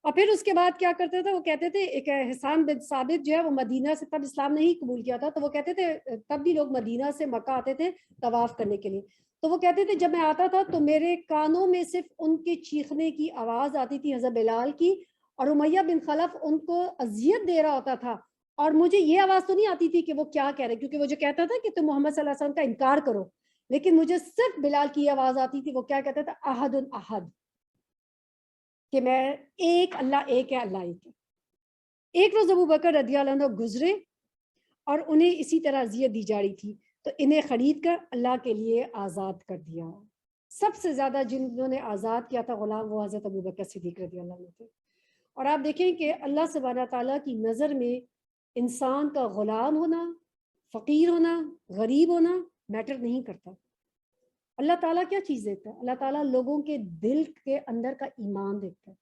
اور پھر اس کے بعد کیا کرتے تھے، وہ کہتے تھے، ایک حسان بن ثابت جو ہے وہ مدینہ سے تب اسلام نہیں قبول کیا تھا، تو وہ کہتے تھے تب بھی لوگ مدینہ سے مکہ آتے تھے طواف کرنے کے لیے. تو وہ کہتے تھے جب میں آتا تھا تو میرے کانوں میں صرف ان کے چیخنے کی آواز آتی تھی حضرت بلال کی، اور امیہ بن خلف ان کو اذیت دے رہا ہوتا تھا، اور مجھے یہ آواز تو نہیں آتی تھی کہ وہ کیا کہہ رہے، کیونکہ وہ جو کہتا تھا کہ تم محمد صلی اللہ علیہ وسلم کا انکار کرو، لیکن مجھے صرف بلال کی آواز آتی تھی. وہ کیا کہتا تھا؟ احد احد، کہ میں ایک اللہ ایک ہے، اللہ ایک ہے. ایک روز ابو بکر رضی اللہ عنہ گزرے اور انہیں اسی طرح اذیت دی جا رہی تھی، تو انہیں خرید کر اللہ کے لیے آزاد کر دیا. سب سے زیادہ جنہوں نے آزاد کیا تھا غلام وہ حضرت ابو بکر صدیق رضی اللہ عنہ تھے. اور آپ دیکھیں کہ اللہ سبحانہ تعالیٰ کی نظر میں انسان کا غلام ہونا، فقیر ہونا، غریب ہونا میٹر نہیں کرتا. اللہ تعالیٰ کیا چیز دیکھتا ہے؟ اللہ تعالیٰ لوگوں کے دل کے اندر کا ایمان دیکھتا ہے.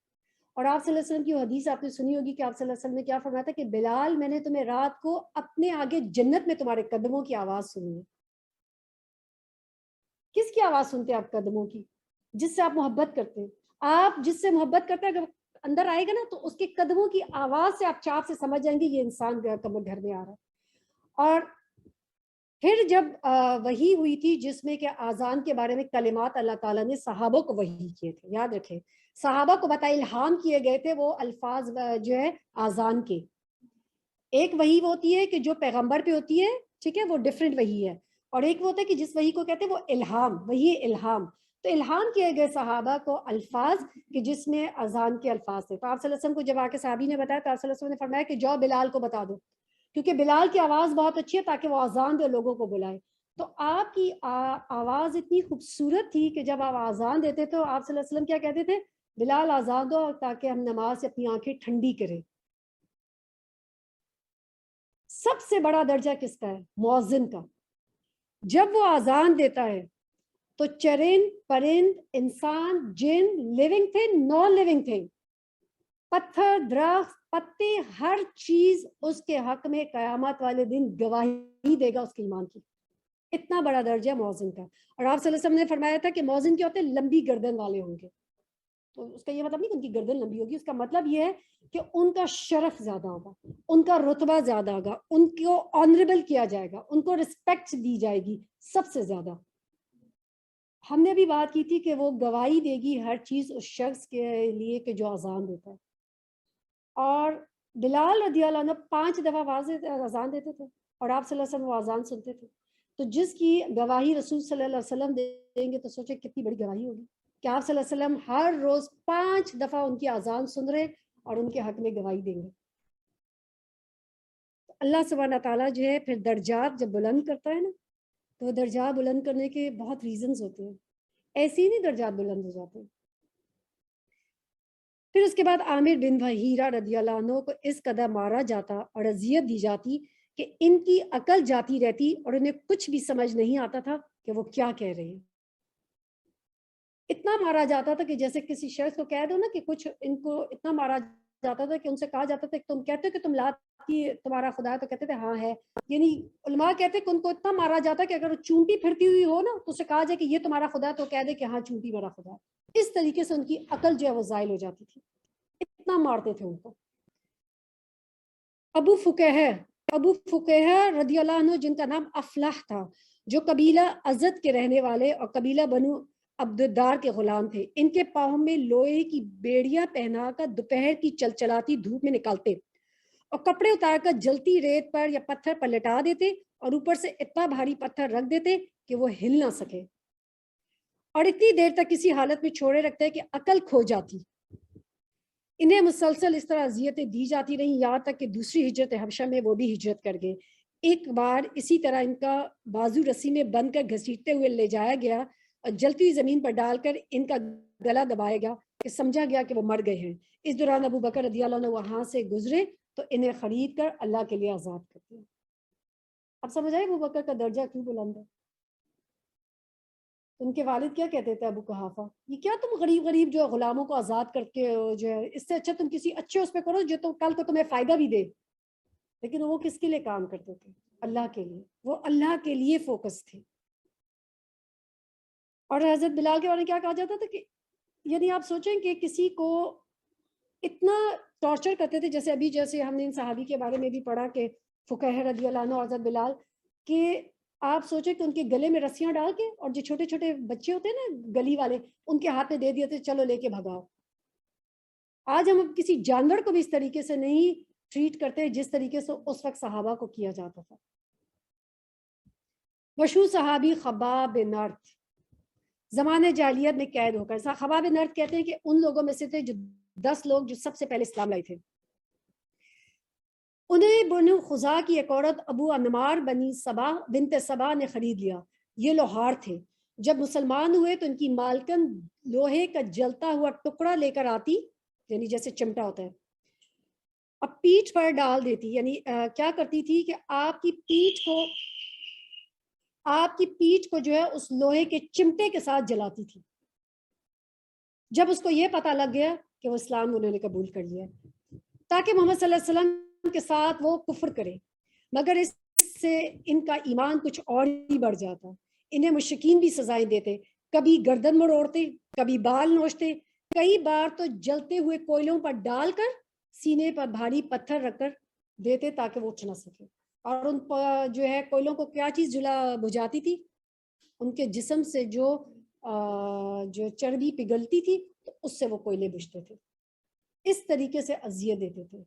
اور آپ صلی اللہ علیہ وسلم کی حدیث آپ نے سنی ہوگی کہ آپ صلی اللہ علیہ وسلم نے کیا فرمایا تھا کہ بلال میں نے تمہیں رات کو اپنے آگے جنت میں تمہارے قدموں کی آواز سنی ہے. کس کی آواز سنتے ہیں آپ؟ قدموں کی، جس سے آپ محبت کرتے ہیں. آپ جس سے محبت کرتے ہیں اگر اندر آئے گا نا تو اس کے قدموں کی آواز سے آپ چاپ سے سمجھ جائیں گے یہ انسان گھر میں آ رہا ہے. اور پھر جب وحی ہوئی تھی جس میں کہ آذان کے بارے میں کلمات اللہ تعالیٰ نے صحابہ کو وحی کیے تھے، یاد رکھیں صحابہ کو بتا الہام کیے گئے تھے وہ الفاظ جو ہے آذان کے. ایک وحی ہوتی ہے کہ جو پیغمبر پہ ہوتی ہے، ٹھیک ہے، وہ ڈیفرنٹ وحی ہے، اور ایک وہ ہوتا ہے کہ جس وحی کو کہتے ہیں وہ الہام، وحی الہام. تو الہام کیے گئے صحابہ کو الفاظ کہ جس میں اذان کے الفاظ تھے. تو آپ صلی اللہ علیہ وسلم کو جب آ کے صحابی نے بتایا تو آپ صلی اللہ علیہ وسلم نے فرمایا کہ جاؤ بلال کو بتا دو، کیونکہ بلال کی آواز بہت اچھی ہے تاکہ وہ اذان دے لوگوں کو بلائے. تو آپ کی آواز اتنی خوبصورت تھی کہ جب آپ اذان دیتے تو آپ صلی اللہ علیہ وسلم کیا کہتے تھے؟ بلال اذان دو تاکہ ہم نماز سے اپنی آنکھیں ٹھنڈی کریں. سب سے بڑا درجہ کس کا ہے؟ مؤذن کا. جب وہ اذان دیتا ہے تو چرند پرند انسان جن living thing non living thing, پتھر درخت پتے ہر چیز اس کے حق میں قیامت والے دن گواہی دے گا اس کے ایمان کی. اتنا بڑا درجہ مؤذن کا. اور آپ صلی اللہ علیہ وسلم نے فرمایا تھا کہ مؤذن کیا ہوتے ہیں؟ لمبی گردن والے ہوں گے. تو اس کا یہ مطلب نہیں کہ ان کی گردن لمبی ہوگی، اس کا مطلب یہ ہے کہ ان کا شرف زیادہ ہوگا، ان کا رتبہ زیادہ ہوگا، ان کو آنریبل کیا جائے گا، ان کو رسپیکٹ دی جائے گی سب سے زیادہ. ہم نے بھی بات کی تھی کہ وہ گواہی دے گی ہر چیز اس شخص کے لیے کہ جو اذان دیتا ہے. اور بلال رضی اللہ عنہ 5 دفعہ اذان دیتے تھے اور آپ صلی اللہ علیہ وسلم وہ اذان سنتے تھے. تو جس کی گواہی رسول صلی اللہ علیہ وسلم دیں گے تو سوچے کتنی بڑی گواہی ہوگی کہ آپ صلی اللہ علیہ وسلم ہر روز 5 دفعہ ان کی اذان سن رہے اور ان کے حق میں گواہی دیں گے. اللہ سبحانہ تعالیٰ جو ہے پھر درجات جب بلند کرتا ہے نا تو وہ درجات بلند کرنے کے بہت ریزنز ہوتے ہیں، ایسے ہی نہیں درجات بلند ہو جاتے. پھر اس کے بعد عامر بن بحیرہ رضی اللہ عنہ کو اس قدر مارا جاتا اور اذیت دی جاتی کہ ان کی عقل جاتی رہتی اور انہیں کچھ بھی سمجھ نہیں آتا تھا کہ وہ کیا کہہ رہے ہیں. اتنا مارا جاتا تھا کہ جیسے کسی شخص کو کہہ دو نا کہ کچھ ان کو اتنا مارا جاتا تھا کہ ان سے کہا جاتا تھا کہ تم کہتے ہو کہ تم لات کی تمہارا خدا ہے، تو کہتے تھے ہاں ہے. یعنی علماء کہتے کہ ان کو اتنا مارا جاتا کہ اگر وہ چونٹی پھرتی ہوئی ہو نا تو اسے کہا جائے کہ یہ تمہارا خدا ہے تو کہہ دے کہ ہاں چونٹی میرا خدا ہے. اس طریقے سے ان کی عقل جو ہے وہ زائل ہو جاتی تھی، اتنا مارتے تھے ان کو. ابو فقیہ ابو فقیہ رضی اللہ عنہ جن کا نام افلاح تھا، جو قبیلہ ازد کے رہنے والے اور قبیلہ بنو عبدالدار کے غلام تھے، ان کے پاؤں میں لوہے کی بیڑیاں پہنا کر دوپہر کی چلچلاتی دھوپ میں نکالتے اور کپڑے اتار کر جلتی ریت پر یا پتھر پر لٹا دیتے اور اوپر سے اتنا بھاری پتھر رکھ دیتے کہ وہ ہل نہ سکے، اور اتنی دیر تک کسی حالت میں چھوڑے رکھتے کہ عقل کھو جاتی۔ انہیں مسلسل اس طرح اذیتیں دی جاتی رہیں یہاں تک کہ دوسری ہجرت حبشہ میں وہ بھی ہجرت کر گئے۔ ایک بار اسی طرح ان کا بازو رسی میں بند کر گھسیٹتے ہوئے لے جایا گیا اور جلتی ہوئی زمین پر ڈال کر ان کا گلا دبایا گیا کہ سمجھا گیا کہ وہ مر گئے ہیں۔ اس دوران ابو بکر رضی اللہ عنہ وہاں سے گزرے تو انہیں خرید کر اللہ کے لیے آزاد کر دیا۔ اب سمجھ آئے ابو بکر کا درجہ کیوں بلند ہے؟ ان کے والد کیا کہتے تھے ابو قحافہ، یہ کیا تم غریب غریب جو غلاموں کو آزاد کر کے جو ہے، اس سے اچھا تم کسی اچھے اس پہ کرو جو تو کل کو تمہیں فائدہ بھی دے۔ لیکن وہ کس کے لیے کام کرتے تھے؟ اللہ کے لیے، وہ اللہ کے لیے فوکس تھے۔ اور حضرت بلال کے بارے میں کیا کہا جاتا تھا کہ یعنی آپ سوچیں کہ کسی کو اتنا ٹارچر کرتے تھے، جیسے ہم نے ان صحابی کے بارے میں بھی پڑھا کہ فقیہ رضی اللہ عنہ اور حضرت بلال، کہ آپ سوچیں کہ ان کے گلے میں رسیاں ڈال کے اور جو چھوٹے چھوٹے بچے ہوتے ہیں نا گلی والے، ان کے ہاتھ میں دے دیے تھے چلو لے کے بھگاؤ۔ آج ہم کسی جانور کو بھی اس طریقے سے نہیں ٹریٹ کرتے جس طریقے سے اس وقت صحابہ کو کیا جاتا تھا۔ مشہور صحابی خباب بن ارت زمانے جاہلیت میں قید ہو کر، خباب بن ارت کہتے ہیں کہ ان لوگوں میں سے تھے جو 10 لوگ جو سب سے پہلے اسلام لائے تھے۔ انہیں بنو خزاع کی ایک عورت ابو انمار بنی سبا بنت سبا نے خرید لیا، یہ لوہار تھے۔ جب مسلمان ہوئے تو ان کی مالکن لوہے کا جلتا ہوا ٹکڑا لے کر آتی، یعنی جیسے چمٹا ہوتا ہے، اب پیٹھ پر ڈال دیتی، یعنی کیا کرتی تھی کہ آپ کی پیٹھ کو جو ہے اس لوہے کے چمٹے کے ساتھ جلاتی تھی۔ جب اس کو یہ پتا لگ گیا کہ وہ اسلام انہوں نے قبول کر لیا تاکہ محمد صلی اللہ علیہ وسلم کے ساتھ وہ کفر کرے، مگر اس سے ان کا ایمان کچھ اور ہی بڑھ جاتا۔ انہیں مشرکین بھی سزائیں دیتے، کبھی گردن مڑوڑتے، کبھی بال نوچتے، کئی بار تو جلتے ہوئے کوئلوں پر ڈال کر سینے پر بھاری پتھر رکھ کر دیتے تاکہ وہ اٹھ نہ سکے۔ اور ان پر جو ہے کوئلوں کو کیا چیز جلا بجھاتی تھی؟ ان کے جسم سے جو چربی پگھلتی تھی تو اس سے وہ کوئلے بجھتے تھے۔ اس طریقے سے اذیت دیتے تھے۔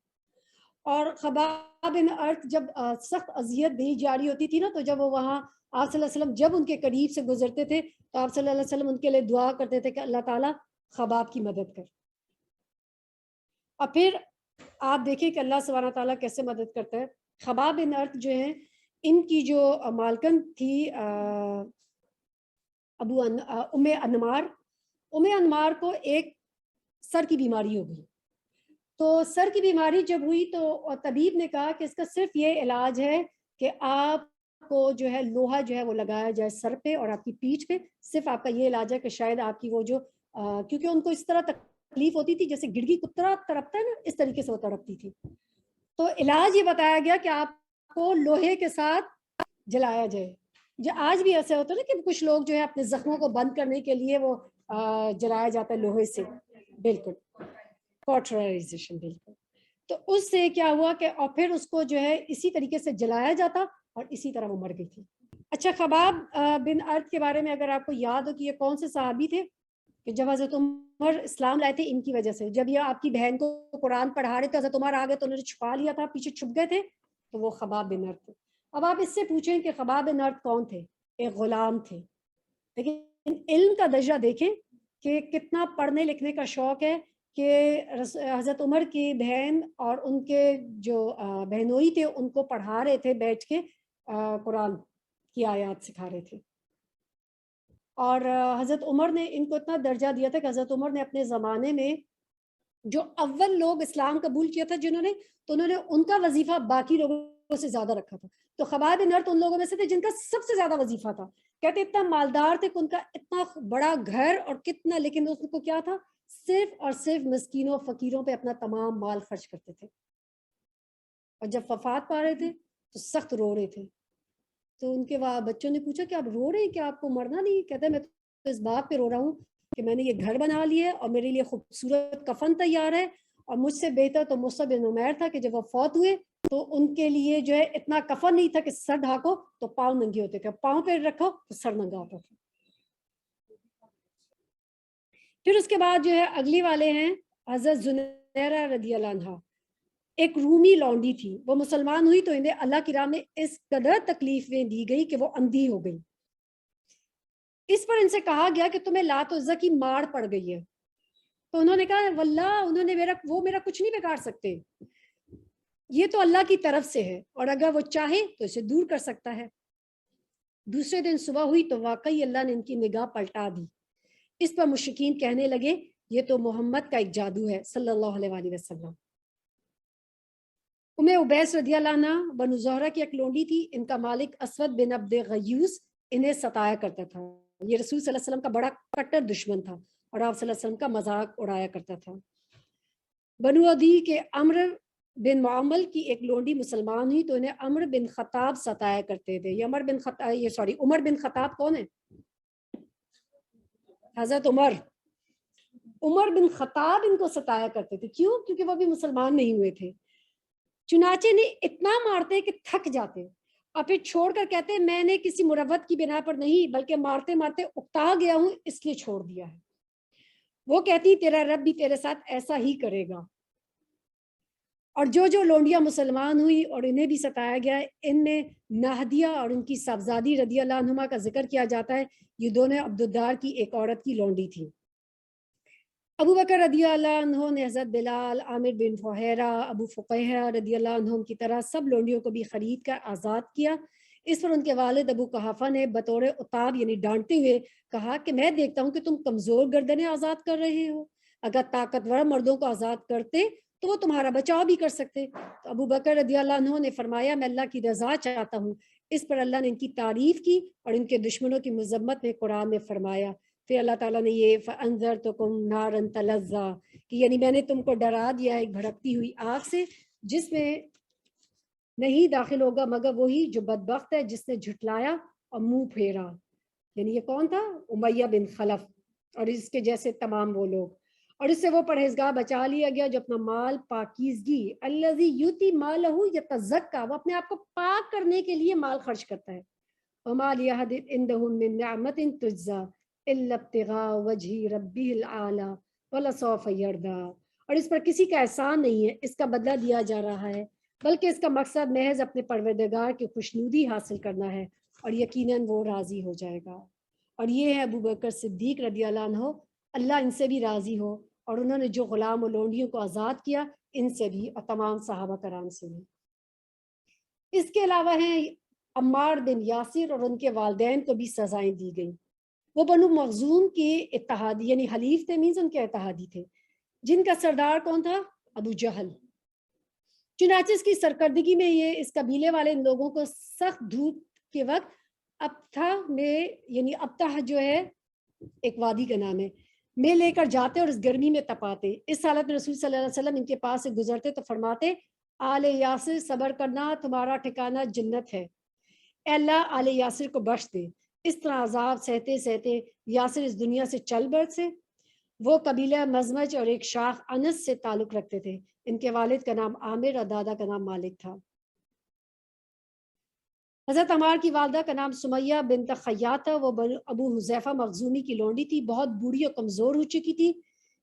اور خباب بن ارت جب سخت اذیت دی جا رہی ہوتی تھی نا، تو جب وہ وہاں آپ صلی اللہ علیہ وسلم جب ان کے قریب سے گزرتے تھے تو آپ صلی اللہ علیہ وسلم ان کے لیے دعا کرتے تھے کہ اللہ تعالیٰ خباب کی مدد کر۔ اور پھر آپ دیکھیں کہ اللہ سبحانہ تعالیٰ کیسے مدد کرتا ہے۔ خباب بن ارت جو ہیں، ان کی جو مالکن تھی ام انمار کو ایک سر کی بیماری ہو گئی۔ تو سر کی بیماری جب ہوئی تو طبیب نے کہا کہ اس کا صرف یہ علاج ہے کہ آپ کو جو ہے لوہا جو ہے وہ لگایا جائے سر پہ اور آپ کی پیٹھ پہ، صرف آپ کا یہ علاج ہے کہ شاید آپ کی وہ جو کیونکہ ان کو اس طرح تکلیف ہوتی تھی جیسے گڑگی کترا تڑپتا ہے نا، اس طریقے سے وہ تڑپتی تھی۔ تو علاج یہ بتایا گیا کہ آپ کو لوہے کے ساتھ جلایا جائے۔ جو آج بھی ایسے ہوتا ہے نا کہ کچھ لوگ جو ہے اپنے زخموں کو بند کرنے کے لیے وہ جلایا جاتا ہے لوہے سے، بالکل کوٹرائزیشن، بالکل۔ تو اس سے کیا ہوا کہ اور پھر اس کو جو ہے اسی طریقے سے جلایا جاتا اور اسی طرح وہ مر گئی تھی۔ اچھا، خباب بن ارت کے بارے میں اگر آپ کو یاد ہو کہ یہ کون سے صحابی تھے کہ جب حضرت عمر اسلام لائے تھے ان کی وجہ سے، جب یہ آپ کی بہن کو قرآن پڑھا رہے تھے حضرت عمر آ گئے تو انہوں نے چھپا لیا تھا، پیچھے چھپ گئے تھے، تو وہ خباب بن ارت تھے۔ اب آپ اس سے پوچھیں کہ خباب بن ارت کون تھے؟ ایک غلام تھے، لیکن علم کا درجہ دیکھیں کہ کتنا پڑھنے لکھنے کا شوق ہے کہ حضرت عمر کی بہن اور ان کے جو بہنوئی تھے ان کو پڑھا رہے تھے بیٹھ کے، قرآن کی آیات سکھا رہے تھے۔ اور حضرت عمر نے ان کو اتنا درجہ دیا تھا کہ حضرت عمر نے اپنے زمانے میں جو اول لوگ اسلام قبول کیا تھا جنہوں نے، تو انہوں نے ان کا وظیفہ باقی لوگوں سے زیادہ رکھا تھا۔ تو خباب بن ارت ان لوگوں میں سے تھے جن کا سب سے زیادہ وظیفہ تھا، کہتے اتنا مالدار تھے کہ ان کا اتنا بڑا گھر اور کتنا، لیکن اس کو کیا تھا، صرف اور صرف مسکینوں فقیروں پہ اپنا تمام مال خرچ کرتے تھے۔ اور جب وفات پا رہے تھے تو سخت رو رہے تھے، تو ان کے بچوں نے پوچھا کہ آپ رو رہے ہیں، کہ آپ کو مرنا نہیں؟ کہتے میں تو اس بات پہ رو رہا ہوں کہ میں نے یہ گھر بنا لیا اور میرے لیے خوبصورت کفن تیار ہے، اور مجھ سے بہتر تو مصعب بن عمیر تھا کہ جب وہ فوت ہوئے تو ان کے لیے جو ہے اتنا کفن نہیں تھا کہ سر ڈھاکو تو پاؤں ننگے ہوتے تھے, پاؤں پہ رکھو تو سر ننگا ہوتا تھا. پھر اس کے بعد جو ہے اگلی والے ہیں حضرت زنیرہ رضی اللہ عنہا. ایک رومی لونڈی تھی, وہ مسلمان ہوئی تو انہیں اللہ کی راہ میں اس قدر تکلیفیں دی گئی کہ وہ اندھی ہو گئی. اس پر ان سے کہا گیا کہ تمہیں لات و عزا کی مار پڑ گئی ہے. تو انہوں نے کہا واللہ انہوں نے میرا کچھ نہیں بگاڑ سکتے, یہ تو اللہ کی طرف سے ہے اور اگر وہ چاہے تو اسے دور کر سکتا ہے. دوسرے دن صبح ہوئی تو واقعی اللہ نے ان کی نگاہ پلٹا دی. اس پر مشرکین کہنے لگے یہ تو محمد کا ایک جادو ہے صلی اللہ علیہ وآلہ وسلم. عبیس رضی اللہ عنہ بنو زہرہ کی ایک لونڈی تھی. ان کا مالک اسود بن عبد غیوس انہیں ستایا کرتا تھا. یہ رسول صلی اللہ علیہ وسلم کا بڑا کٹر دشمن تھا اور آپ صلی اللہ علیہ وسلم کا مذاق اڑایا کرتا تھا. بنو عدی کے عمر بن معمل کی ایک لونڈی مسلمان ہوئی تو انہیں عمر بن خطاب ستایا کرتے تھے. عمر بن خطاب کون ہے؟ حضرت عمر بن خطاب ان کو ستایا کرتے تھے. کیوں؟ کیونکہ وہ بھی مسلمان نہیں ہوئے تھے. چنانچہ نے اتنا مارتے کہ تھک جاتے اور پھر چھوڑ کر کہتے میں نے کسی مروت کی بنا پر نہیں بلکہ مارتے مارتے اکتا گیا ہوں اس لیے چھوڑ دیا ہے. وہ کہتی تیرا رب بھی تیرے ساتھ ایسا ہی کرے گا. اور جو لونڈیاں مسلمان ہوئی اور انہیں بھی ستایا گیا, ان میں نہدیہ اور ان کی صاحبزادی رضی اللہ عنہما کا ذکر کیا جاتا ہے. یہ دونوں عبدالدار کی ایک عورت کی لونڈی تھی. ابو بکر رضی اللہ عنہ نے حضرت بلال, عامر بن فہیرہ, ابو فقیہ رضی اللہ عنہم کی طرح سب لونڈیوں کو بھی خرید کر آزاد کیا. اس پر ان کے والد ابو قحافہ نے بطور عتاب یعنی ڈانٹتے ہوئے کہا کہ میں دیکھتا ہوں کہ تم کمزور گردنیں آزاد کر رہے ہو, اگر طاقتور مردوں کو آزاد کرتے تو وہ تمہارا بچاؤ بھی کر سکتے. تو ابو بکر رضی اللہ عنہ نے فرمایا میں اللہ کی رضا چاہتا ہوں. اس پر اللہ نے ان کی تعریف کی اور ان کے دشمنوں کی مذمت میں قرآن میں فرمایا. پھر اللہ تعالیٰ نے یہ فَأَنذَرْتُكُمْ نَارًا تَلَظَّىٰ کہ یعنی میں نے تم کو ڈرا دیا ایک بھڑکتی ہوئی آگ سے جس میں نہیں داخل ہوگا مگر وہی جو بدبخت ہے جس نے جھٹلایا اور منہ پھیرا. یعنی یہ کون تھا؟ امیہ بن خلف اور اس کے جیسے تمام وہ لوگ. اور اس سے وہ پرہیزگار بچا لیا گیا جو اپنا مال پاکیزگی الذی یؤتی مالہ یتزکیٰ وہ اپنے آپ کو پاک کرنے کے لیے مال خرچ کرتا ہے. وما لأحد عندہ من نعمت تجزیٰ الا ابتغاء وجہ ربہ الاعلی ولسوف یرضیٰ. اور اس پر کسی کا احسان نہیں ہے, اس کا بدلہ دیا جا رہا ہے بلکہ اس کا مقصد محض اپنے پروردگار کی خوشنودی حاصل کرنا ہے اور یقیناً وہ راضی ہو جائے گا. اور یہ ہے ابو بکر صدیق رضی اللہ عنہ, اللہ ان سے بھی راضی ہو اور انہوں نے جو غلام و لونڈیوں کو آزاد کیا ان سے بھی اور تمام صحابہ کرام سے بھی. اس کے علاوہ ہیں عمار بن یاسر اور ان کے والدین کو بھی سزائیں دی گئیں. وہ بنو مخزوم کے اتحادی یعنی حلیف تھے, مینز ان کے اتحادی تھے, جن کا سردار کون تھا؟ ابو جہل. چنانچہ اس کی سرکردگی میں یہ اس قبیلے والے ان لوگوں کو سخت دھوپ کے وقت ابتھا میں یعنی ابتہ جو ہے ایک وادی کا نام ہے میں لے کر جاتے اور اس گرمی میں تپاتے. اس حالت میں رسول صلی اللہ علیہ وسلم ان کے پاس سے گزرتے تو فرماتے آل یاسر صبر کرنا, تمہارا ٹھکانہ جنت ہے, اے اللہ آل یاسر کو بخش دے. اس طرح عذاب سہتے سہتے یاسر اس دنیا سے چل برسے. وہ قبیلہ مزمج اور ایک شاخ انس سے تعلق رکھتے تھے. ان کے والد کا نام عامر اور دادا کا نام مالک تھا. حضرت عمار کی والدہ کا نام سمیہ بنت خیاط تھا. وہ ابو حذیفہ مخزومی کی لونڈی تھی, بہت بوڑھی اور کمزور ہو چکی تھی.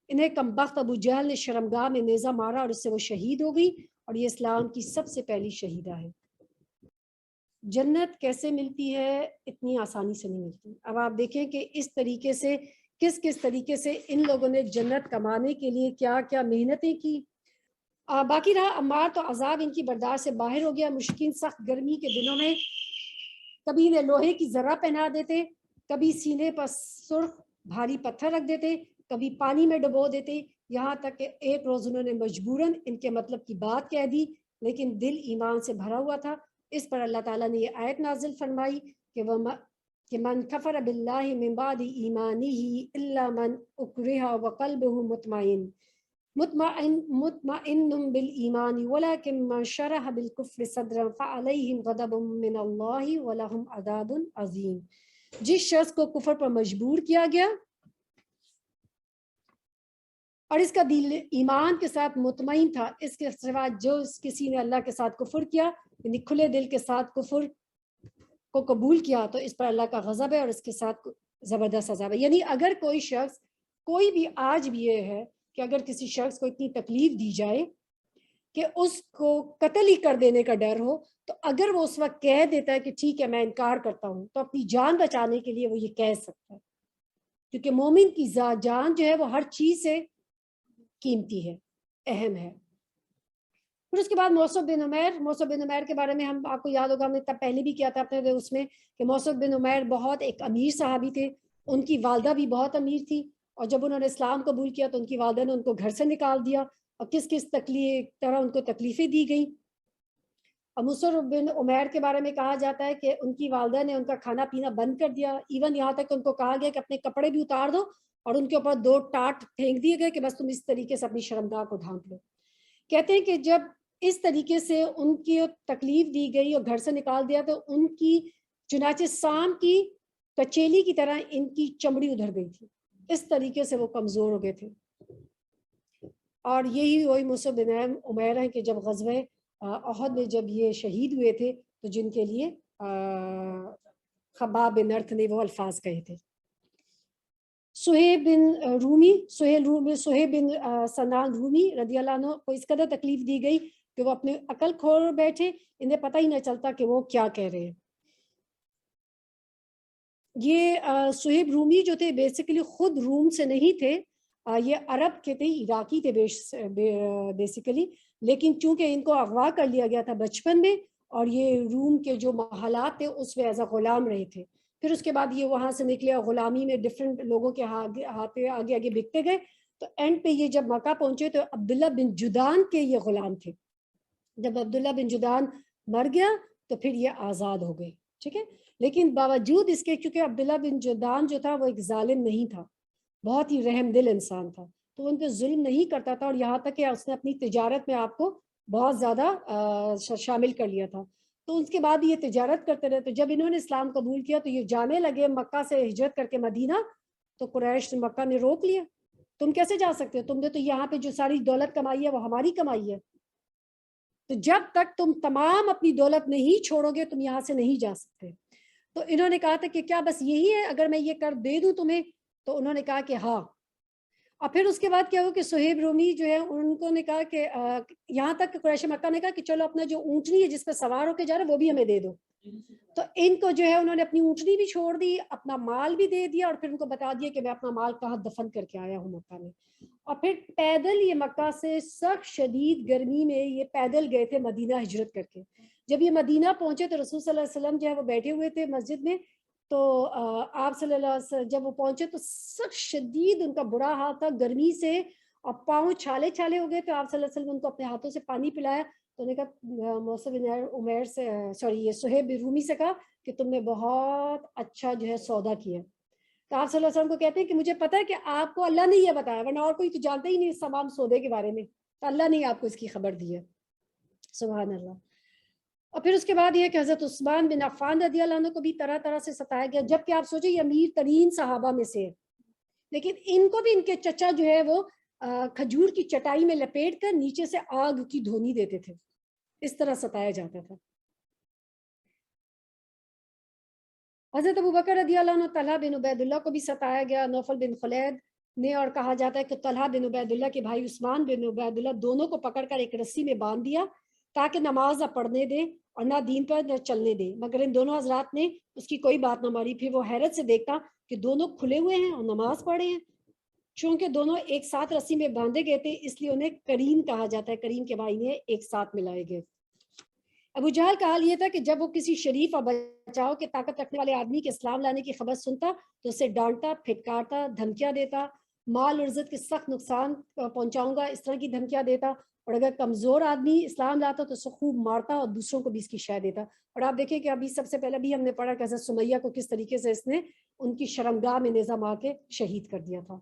انہیں کمبخت ابو جہل نے شرمگاہ میں نیزہ مارا اور اس سے وہ شہید ہو گئی اور یہ اسلام کی سب سے پہلی شہیدہ ہے. جنت کیسے ملتی ہے؟ اتنی آسانی سے نہیں ملتی. اب آپ دیکھیں کہ اس طریقے سے کس طریقے سے ان لوگوں نے جنت کمانے کے لیے کیا کیا محنتیں کی. باقی رہا عمار تو عذاب ان کی برداشت سے باہر ہو گیا. مشکین سخت گرمی کے دنوں میں کبھی انہیں لوہے کی ذرہ پہنا دیتے, کبھی سینے پر سرخ بھاری پتھر رکھ دیتے, کبھی پانی میں ڈبو دیتے, یہاں تک کہ ایک روز انہوں نے مجبوراً ان کے مطلب کی بات کہہ دی لیکن دل ایمان سے بھرا ہوا تھا. اس پر اللہ تعالیٰ نے یہ آیت نازل فرمائی کہ من کفر باللہ من بعد ایمانہ الا من اکرہ وقلبہ مطمئن بالایمان ولکن من شرح بالکفر صدرا فعلیہم غضب من اللہ ولہم عذاب عظیم. جس شخص کو کفر پر مجبور کیا گیا اور اس کا دل ایمان کے ساتھ مطمئن تھا. اس کے سوا جو کسی نے اللہ کے ساتھ کفر کیا, یعنی کھلے دل کے ساتھ کفر کو قبول کیا, تو اس پر اللہ کا غضب ہے اور اس کے ساتھ زبردست عذاب ہے. یعنی اگر کوئی شخص, کوئی بھی آج بھی یہ ہے کہ اگر کسی شخص کو اتنی تکلیف دی جائے کہ اس کو قتل ہی کر دینے کا ڈر ہو, تو اگر وہ اس وقت کہہ دیتا ہے کہ ٹھیک ہے میں انکار کرتا ہوں, تو اپنی جان بچانے کے لیے وہ یہ کہہ سکتا ہے, کیونکہ مومن کی جان جو ہے وہ ہر چیز سے قیمتی ہے, اہم ہے. پھر اس کے بعد موصب بن عمیر. موصب بن عمیر کے بارے میں ہم, آپ کو یاد ہوگا, ہم نے تب پہلے بھی کیا تھا اپنے اس میں, کہ موصب بن عمیر بہت ایک امیر صحابی تھے. ان کی والدہ بھی بہت امیر تھی, اور جب انہوں نے اسلام قبول کیا تو ان کی والدہ نے ان کو گھر سے نکال دیا, اور کس کس طرح ان کو تکلیفیں دی گئی. اور موصب بن عمیر کے بارے میں کہا جاتا ہے کہ ان کی والدہ نے ان کا کھانا پینا بند کر دیا, ایون یہاں تک ان کو کہا گیا کہ اپنے کپڑے بھی اتار دو, اور ان کے اوپر 2 ٹاٹ پھینک دیے گئے کہ بس تم اس طریقے سے اپنی شرمگاہ کو ڈھانپ لو. کہتے ہیں کہ جب اس طریقے سے ان کی تکلیف دی گئی اور گھر سے نکال دیا, تو ان کی چنانچہ سام کی کچیلی کی طرح ان کی چمڑی ادھر گئی تھی. اس طریقے سے وہ کمزور ہو گئے تھے. اور یہی وہی موصب بن عمیر ہیں کہ جب غزوہ احد میں جب یہ شہید ہوئے تھے, تو جن کے لیے خباب بن ارت نے وہ الفاظ کہے تھے. سہیب بن رومی, سہیب بن سنان رومی رضی اللہ عنہ کو اس قدر تکلیف دی گئی کہ وہ اپنے عقل کھو بیٹھے, انہیں پتہ ہی نہ چلتا کہ وہ کیا کہہ رہے ہیں. یہ سہیب رومی جو تھے بیسیکلی خود روم سے نہیں تھے, یہ عرب کے تھے, عراقی تھے بیسیکلی, لیکن چونکہ ان کو اغوا کر لیا گیا تھا بچپن میں, اور یہ روم کے جو محلات تھے اس میں ایز اے غلام رہے تھے. پھر اس کے بعد یہ وہاں سے نکلے, غلامی میں ڈفرینٹ لوگوں کے ہاتھ آگے آگے بکتے گئے. تو اینڈ پہ یہ جب مکہ پہنچے تو عبداللہ بن جدان کے یہ غلام تھے. جب عبداللہ بن جدان مر گیا تو پھر یہ آزاد ہو گئے. ٹھیک ہے, لیکن باوجود اس کے, کیونکہ عبداللہ بن جدان جو تھا وہ ایک ظالم نہیں تھا, بہت ہی رحم دل انسان تھا, تو ان پہ ظلم نہیں کرتا تھا, اور یہاں تک کہ اس نے اپنی تجارت میں آپ کو بہت زیادہ شامل کر لیا تھا. تو اس کے بعد یہ تجارت کرتے رہے. تو جب انہوں نے اسلام قبول کیا تو یہ جانے لگے مکہ سے ہجرت کر کے مدینہ, تو قریش مکہ نے روک لیا, تم کیسے جا سکتے ہو, تم نے تو یہاں پہ جو ساری دولت کمائی ہے وہ ہماری کمائی ہے, تو جب تک تم تمام اپنی دولت نہیں چھوڑو گے تم یہاں سے نہیں جا سکتے. تو انہوں نے کہا تھا کہ کیا بس یہی ہے, اگر میں یہ کر دے دوں تمہیں؟ تو انہوں نے کہا کہ ہاں. اور پھر اس کے بعد کیا ہو کہ سہیب رومی جو ہے ان کو نے کہا کہ یہاں تک کہ قریش مکہ نے کہا کہ چلو اپنا جو اونٹنی ہے جس پہ سوار ہو کے جا رہے وہ بھی ہمیں دے دو. تو ان کو جو ہے انہوں نے اپنی اونٹنی بھی چھوڑ دی, اپنا مال بھی دے دیا, اور پھر ان کو بتا دیا کہ میں اپنا مال کہاں دفن کر کے آیا ہوں مکہ میں. اور پھر پیدل یہ مکہ سے سخت شدید گرمی میں یہ پیدل گئے تھے مدینہ ہجرت کر کے. جب یہ مدینہ پہنچے تو رسول صلی اللہ علیہ وسلم جو ہے وہ بیٹھے ہوئے تھے مسجد میں. تو آپ صلی اللہ علیہ وسلم جب وہ پہنچے تو سخت شدید ان کا برا حال تھا گرمی سے, اور پاؤں چھالے چھالے ہو گئے. تو آپ صلی اللہ علیہ وسلم ان کو اپنے ہاتھوں سے پانی پلایا. تو انہوں نے کہا موصب بن عمیر سے, سوری یہ سہیب رومی سے کہا کہ تم نے بہت اچھا جو ہے سودا کیا. تو آپ صلی اللہ علیہ وسلم کو کہتے ہیں کہ مجھے پتا ہے کہ آپ کو اللہ نے یہ بتایا, ورنہ اور کوئی تو جانتا ہی نہیں اس تمام سودے کے بارے میں, تو اللہ نے آپ کو اس کی خبر دی ہے. سبحان اللہ. اور پھر اس کے بعد یہ کہ حضرت عثمان بن عفان رضی اللہ عنہ کو بھی طرح طرح سے ستایا گیا, جبکہ آپ سوچیں یہ امیر ترین صحابہ میں سے, لیکن ان کو بھی ان کے چچا جو ہے وہ کھجور کی چٹائی میں لپیٹ کر نیچے سے آگ کی دھونی دیتے تھے, اس طرح ستایا جاتا تھا. حضرت ابوبکر رضی اللہ عنہ طلحہ بن عبید اللہ کو بھی ستایا گیا, نوفل بن خلید نے, اور کہا جاتا ہے کہ طلحہ بن عبید اللہ کے بھائی عثمان بن عبید اللہ دونوں کو پکڑ کر ایک رسی میں باندھ دیا تاکہ نماز نہ پڑھنے دیں اور نہ دین پر نہ چلنے دیں, مگر ان دونوں حضرات نے اس کی کوئی بات نہ مانی. پھر وہ حیرت سے دیکھتا کہ دونوں کھلے ہوئے ہیں اور نماز پڑھے ہیں. چونکہ دونوں ایک ساتھ رسی میں باندھے گئے تھے اس لیے انہیں کریم کہا جاتا ہے, کریم کے بھائی نے ایک ساتھ ملائے گئے. ابو جہل کا حال یہ تھا کہ جب وہ کسی شریف اور بچاؤ کے طاقت رکھنے والے آدمی کے اسلام لانے کی خبر سنتا تو اسے ڈانٹتا, پھٹکارتا, دھمکیاں دیتا, مال اور عزت کے سخت نقصان پہنچاؤں گا اس طرح کی دھمکیاں دیتا, اور اگر کمزور آدمی اسلام لاتا تو اسے خوب مارتا اور دوسروں کو بھی اس کی شے دیتا. اور آپ دیکھیں کہ ابھی سب سے پہلے بھی ہم نے پڑھا کہ حضرت سمیہ کو کس طریقے سے اس نے ان کی شرمگاہ میں نظام آ کے شہید کر دیا تھا.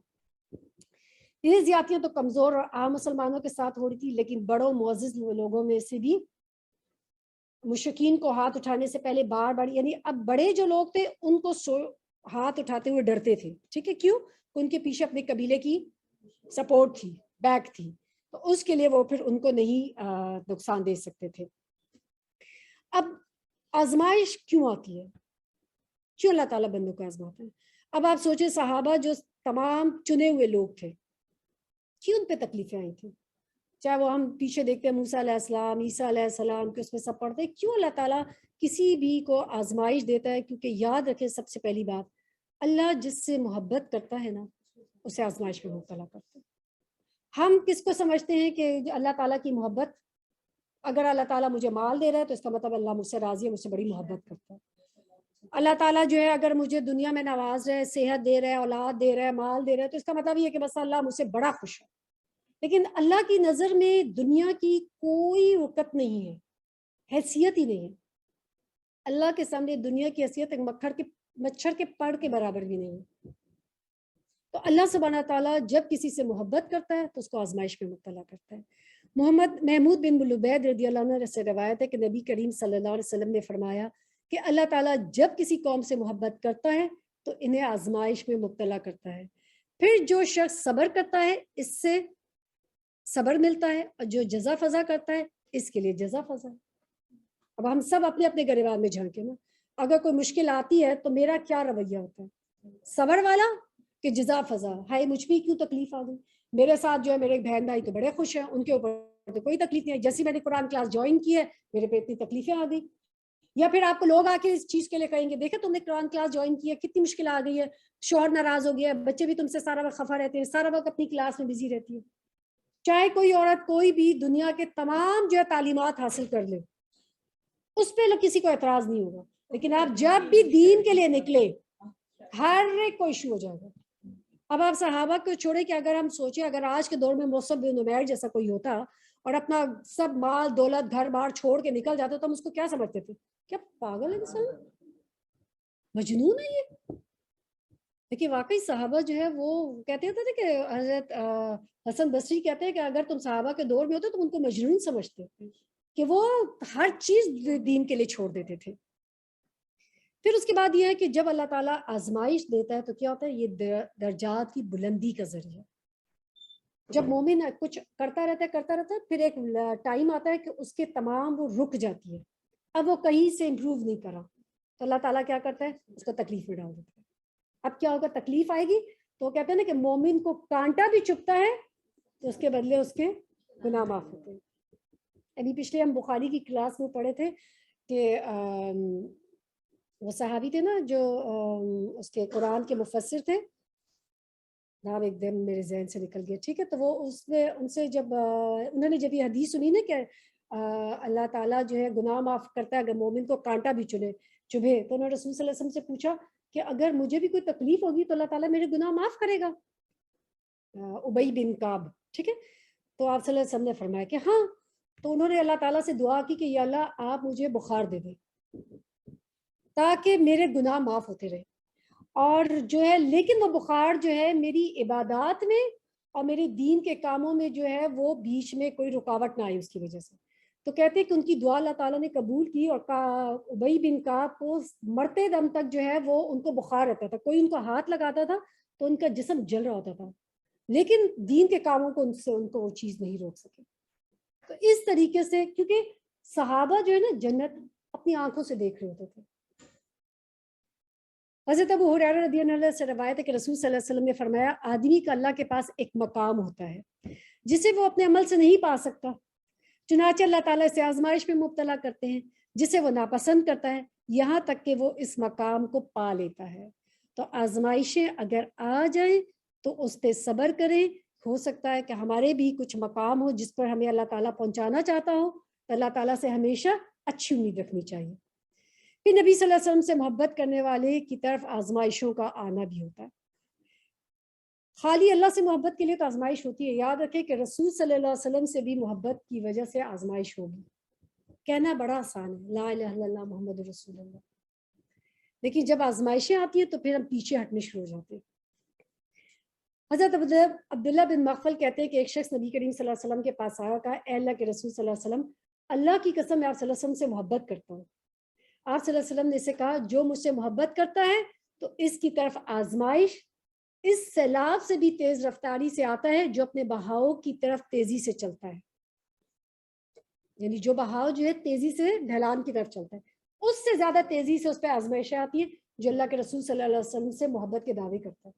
یہ زیادتیاں تو کمزور اور عام مسلمانوں کے ساتھ ہو رہی تھی, لیکن بڑوں معزز لوگوں میں سے بھی مشرکین کو ہاتھ اٹھانے سے پہلے بار بار, یعنی اب بڑے جو لوگ تھے ان کو ہاتھ اٹھاتے ہوئے ڈرتے تھے. ٹھیک ہے, کیوں؟ ان کے پیچھے اپنے قبیلے کی سپورٹ تھی، بیک تھی، تو اس کے لیے وہ پھر ان کو نہیں نقصان دے سکتے تھے۔ اب آزمائش کیوں آتی ہے؟ کیوں اللہ تعالیٰ بندوں کو آزماتا ہے؟ اب آپ سوچیں صحابہ جو تمام چنے ہوئے لوگ تھے، کیوں ان پہ تکلیفیں آئی تھیں؟ چاہے وہ ہم پیچھے دیکھتے ہیں موسیٰ علیہ السلام، عیسیٰ علیہ السلام، کہ اس میں سب پڑھتے ہیں، کیوں اللہ تعالیٰ کسی بھی کو آزمائش دیتا ہے؟ کیونکہ یاد رکھیں سب سے پہلی بات، اللہ جس سے محبت کرتا ہے نا اسے آزمائش میں مبتلا کرتا ہے۔ ہم کس کو سمجھتے ہیں کہ اللہ تعالیٰ کی محبت، اگر اللہ تعالیٰ مجھے مال دے رہا ہے تو اس کا مطلب اللہ مجھ سے راضی ہے، مجھ سے بڑی محبت کرتا ہے۔ اللہ تعالیٰ جو ہے اگر مجھے دنیا میں نواز رہے، صحت دے رہا ہے، اولاد دے رہا ہے، مال دے رہا ہے، تو اس کا مطلب یہ ہے کہ بس اللہ مجھ سے بڑا خوش ہے۔ لیکن اللہ کی نظر میں دنیا کی کوئی وقت نہیں ہے، حیثیت ہی نہیں ہے۔ اللہ کے سامنے دنیا کی حیثیت ایک مچھر کے پڑ کے برابر بھی نہیں ہے۔ تو اللہ سبحانہ تعالیٰ جب کسی سے محبت کرتا ہے تو اس کو آزمائش میں مبتلا کرتا ہے۔ محمود بن لبید رضی اللہ عنہ سے روایت ہے کہ نبی کریم صلی اللہ علیہ وسلم نے فرمایا کہ اللہ تعالیٰ جب کسی قوم سے محبت کرتا ہے تو انہیں آزمائش میں مبتلا کرتا ہے، پھر جو شخص صبر کرتا ہے اس سے صبر ملتا ہے، اور جو جزا فضا کرتا ہے اس کے لیے جزا فضا ہے۔ اب ہم سب اپنے اپنے گریبان میں جھانکیں نا، اگر کوئی مشکل آتی ہے تو میرا کیا رویہ ہوتا ہے؟ صبر والا کہ جزا فضا؟ ہائے مجھ بھی کیوں تکلیف آ گئی، میرے ساتھ جو ہے میرے بہن بھائی تو بڑے خوش ہیں، ان کے اوپر تو کوئی تکلیف نہیں ہے، جیسے میں نے قرآن کلاس جوائن کی ہے میرے پہ اتنی تکلیفیں آ گئی۔ یا پھر آپ کو لوگ آ کے اس چیز کے لیے کہیں گے دیکھیں تم نے قرآن کلاس جوائن کی ہے کتنی مشکل آ گئی ہے، شوہر ناراض ہو گیا ہے، بچے بھی تم سے سارا وقت خفا رہتے ہیں، سارا وقت اپنی کلاس میں بزی رہتی ہے۔ چاہے کوئی عورت کوئی بھی دنیا کے تمام جو ہے تعلیمات حاصل کر لے، اس پہ کسی کو اعتراض نہیں ہوگا، لیکن آپ جب بھی دین کے لیے نکلے ہر ایک کو ایشو ہو جائے گا۔ اب آپ صحابہ کو چھوڑے کہ اگر ہم سوچیں اگر آج کے دور میں مصعب بن عمیر جیسا کوئی ہوتا اور اپنا سب مال دولت گھر بار چھوڑ کے نکل جاتا تو ہم اس کو کیا سمجھتے تھے؟ کیا پاگل ہے انسان، مجنون ہے یہ؟ لیکن واقعی صحابہ جو ہے وہ کہتے تھے کہ حضرت حسن بصری کہتے ہیں کہ اگر تم صحابہ کے دور میں ہوتے تو تم ان کو مجنون سمجھتے کہ وہ ہر چیز دین کے لیے چھوڑ دیتے تھے۔ پھر اس کے بعد یہ ہے کہ جب اللہ تعالیٰ آزمائش دیتا ہے تو کیا ہوتا ہے؟ یہ درجات کی بلندی کا ذریعہ۔ جب مومن کچھ کرتا رہتا ہے پھر ایک ٹائم آتا ہے کہ اس کے تمام وہ رک جاتی ہے، اب وہ کہیں سے امپروو نہیں کرا تو اللہ تعالیٰ کیا کرتا ہے؟ اس کو تکلیف میں ڈال دیتا ہے۔ اب کیا ہوگا؟ تکلیف آئے گی تو کہتے ہیں نا کہ مومن کو کانٹا بھی چبھتا ہے تو اس کے بدلے اس کے گناہ معاف ہوتے ہیں۔ ابھی پچھلے ہم بخاری کی کلاس میں پڑھے تھے کہ وہ صحابی تھے نا جو اس کے قرآن کے مفسر تھے، نام ایک دم میرے ذہن سے نکل گیا، ٹھیک ہے، تو وہ اس میں ان سے جب انہوں نے جب یہ حدیث سنی نا کہ اللہ تعالیٰ جو ہے گناہ معاف کرتا ہے اگر مومن کو کانٹا بھی چبھے، تو انہوں نے رسول صلی اللہ علیہ وسلم سے پوچھا کہ اگر مجھے بھی کوئی تکلیف ہوگی تو اللہ تعالیٰ میرے گناہ معاف کرے گا؟ ابی بن کعب، ٹھیک ہے، تو آپ صلی اللہ علیہ وسلم نے فرمایا کہ ہاں۔ تو انہوں نے اللہ تعالیٰ سے دعا کی کہ یا اللہ آپ مجھے بخار دے دیں تاکہ میرے گناہ معاف ہوتے رہے، اور جو ہے لیکن وہ بخار جو ہے میری عبادات میں اور میرے دین کے کاموں میں جو ہے وہ بیچ میں کوئی رکاوٹ نہ آئی اس کی وجہ سے۔ تو کہتے ہیں کہ ان کی دعا اللہ تعالیٰ نے قبول کی، اور ابی بن کعب کو مرتے دم تک جو ہے وہ ان کو بخار رہتا تھا، کوئی ان کو ہاتھ لگاتا تھا تو ان کا جسم جل رہا ہوتا تھا، لیکن دین کے کاموں کو ان کو وہ چیز نہیں روک سکے۔ تو اس طریقے سے کیونکہ صحابہ جو ہے نا جنت اپنی آنکھوں سے دیکھ رہے ہوتے تھے۔ حضرت ابو ہریرہ رضی اللہ عنہ سے روایت ہے کہ رسول صلی اللہ علیہ وسلم نے فرمایا آدمی کا اللہ کے پاس ایک مقام ہوتا ہے جسے وہ اپنے عمل سے نہیں پا سکتا، چنانچہ اللہ تعالیٰ اسے آزمائش میں مبتلا کرتے ہیں جسے وہ ناپسند کرتا ہے یہاں تک کہ وہ اس مقام کو پا لیتا ہے۔ تو آزمائشیں اگر آ جائیں تو اس پہ صبر کریں، ہو سکتا ہے کہ ہمارے بھی کچھ مقام ہو جس پر ہمیں اللہ تعالیٰ پہنچانا چاہتا ہو، تو اللہ تعالیٰ سے ہمیشہ اچھی امید رکھنی چاہیے۔ پھر نبی صلی اللہ علیہ وسلم سے محبت کرنے والے کی طرف آزمائشوں کا آنا بھی ہوتا ہے۔ خالی اللہ سے محبت کے لیے تو آزمائش ہوتی ہے، یاد رکھیں کہ رسول صلی اللہ علیہ وسلم سے بھی محبت کی وجہ سے آزمائش ہوگی۔ کہنا بڑا آسان ہے لا الہ الا اللہ محمد رسول اللہ، لیکن جب آزمائشیں آتی ہیں تو پھر ہم پیچھے ہٹنے شروع ہو جاتے ہیں۔ حضرت عبداللہ بن مغفل کہتے ہیں کہ ایک شخص نبی کریم صلی اللہ علیہ وسلم کے پاس آیا، کہا اے اللہ کے رسول صلی اللہ علیہ وسلم، اللہ کی قسم میں آپ صلی اللہ علیہ وسلم سے محبت کرتا ہوں۔ آپ صلی اللہ علیہ وسلم نے اسے کہا جو مجھ سے محبت کرتا ہے تو اس کی طرف آزمائش اس سیلاب سے بھی تیز رفتاری سے آتا ہے جو اپنے بہاؤ کی طرف تیزی سے چلتا ہے. یعنی جو بہاؤ جو ہے تیزی سے ڈھلان کی طرف چلتا ہے, اس سے زیادہ تیزی سے اس پہ آزمائشیں آتی ہیں جو اللہ کے رسول صلی اللہ علیہ وسلم سے محبت کے دعوے کرتا ہے.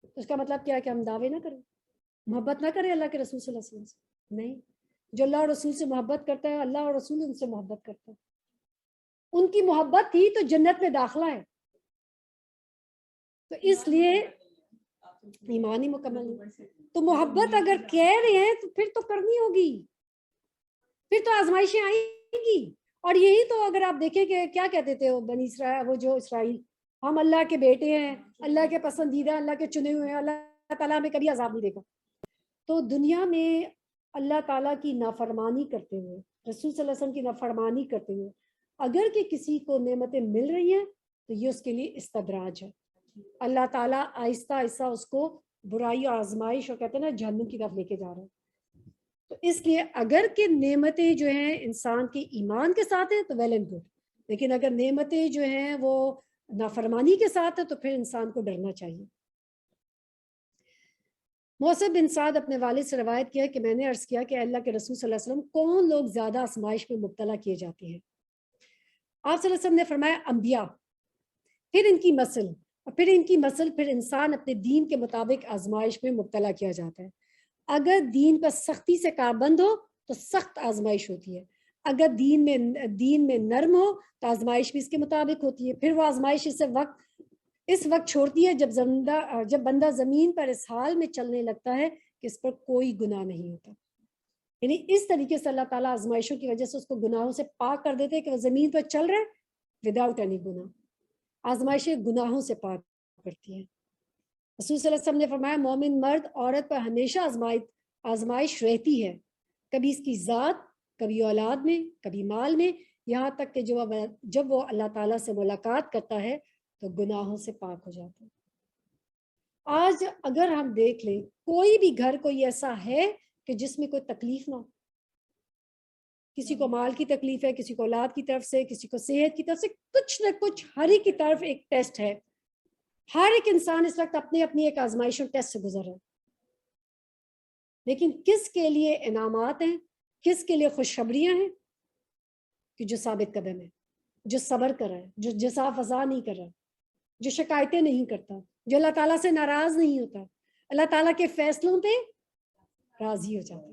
تو اس کا مطلب کیا ہے کہ ہم دعوے نہ کریں, محبت نہ کریں اللہ کے رسول صلی اللہ علیہ وسلم سے؟ نہیں, جو اللہ اور رسول سے محبت کرتا ہے اللہ اور رسول ان سے محبت کرتا ہے. ان کی محبت ہی تو جنت میں داخلہ ہے. تو اس لیے ایمان ہی مکمل ہے. تو محبت اگر کہہ رہے ہیں تو پھر تو کرنی ہوگی, پھر تو آزمائشیں آئیں گی. اور یہی تو اگر آپ دیکھیں کہ کیا کہتے تھے بنی اسرائیل, وہ جو اسرائیل, ہم اللہ کے بیٹے ہیں, اللہ کے پسندیدہ, اللہ کے چنے ہوئے ہیں, اللہ تعالیٰ ہمیں کبھی عذاب نہیں دے گا. تو دنیا میں اللہ تعالیٰ کی نافرمانی کرتے ہوئے, رسول صلی اللہ علیہ وسلم کی نافرمانی کرتے ہوئے اگر کہ کسی کو نعمتیں مل رہی ہیں تو یہ اس کے لیے استدراج ہے. اللہ تعالیٰ آہستہ آہستہ اس کو برائی اور آزمائش اور کہتے ہیں نا جہنم کی طرف لے کے جا رہے ہیں. تو اس لیے اگر کہ نعمتیں جو ہیں انسان کے ایمان کے ساتھ ہیں تو ویل اینڈ گڈ, لیکن اگر نعمتیں جو ہیں وہ نافرمانی کے ساتھ ہیں تو پھر انسان کو ڈرنا چاہیے. موسیٰ بن سعد اپنے والد سے روایت کیا کہ میں نے عرض کیا کہ اللہ کے رسول صلی اللہ علیہ وسلم کون لوگ زیادہ آزمائش میں مبتلا کیے جاتے ہیں؟ آپ صلی اللہ علیہ وسلم نے فرمایا انبیاء, پھر ان کی نسل, اور پھر ان کی نسل, پھر انسان اپنے دین کے مطابق آزمائش میں مبتلا کیا جاتا ہے. اگر دین پر سختی سے کاربند ہو تو سخت آزمائش ہوتی ہے, اگر دین میں نرم ہو تو آزمائش بھی اس کے مطابق ہوتی ہے. پھر وہ آزمائش اس وقت چھوڑتی ہے جب بندہ زمین پر اس حال میں چلنے لگتا ہے کہ اس پر کوئی گناہ نہیں ہوتا. یعنی اس طریقے سے اللہ تعالیٰ آزمائشوں کی وجہ سے اس کو گناہوں سے پاک کر دیتے ہیں کہ وہ زمین پر چل رہے وداؤٹ اینی گناہ. آزمائشیں گناہوں سے پاک کرتی ہیں. رسول صلی اللہ علیہ وسلم نے فرمایا مومن مرد عورت پر ہمیشہ آزمائش رہتی ہے, کبھی اس کی ذات, کبھی اولاد میں, کبھی مال میں, یہاں تک کہ جب وہ اللہ تعالیٰ سے ملاقات کرتا ہے تو گناہوں سے پاک ہو جاتا ہے. آج اگر ہم دیکھ لیں کوئی بھی گھر کوئی ایسا ہے کہ جس میں کوئی تکلیف نہ ہو, کسی کو مال کی تکلیف ہے, کسی کو اولاد کی طرف سے, کسی کو صحت کی طرف سے, کچھ نہ کچھ ہر ایک کی طرف ایک ٹیسٹ ہے. ہر ایک انسان اس وقت اپنی ایک آزمائش اور ٹیسٹ سے گزر رہا ہے. لیکن کس کے لیے انعامات ہیں, کس کے لیے خوشخبریاں ہیں؟ کہ جو ثابت قدم ہے, جو صبر کر رہا ہے, جو جزا فضا نہیں کر رہا, جو شکایتیں نہیں کرتا, جو اللہ تعالیٰ سے ناراض نہیں ہوتا, اللہ تعالیٰ کے فیصلوں پہ راضی ہو جاتا ہے.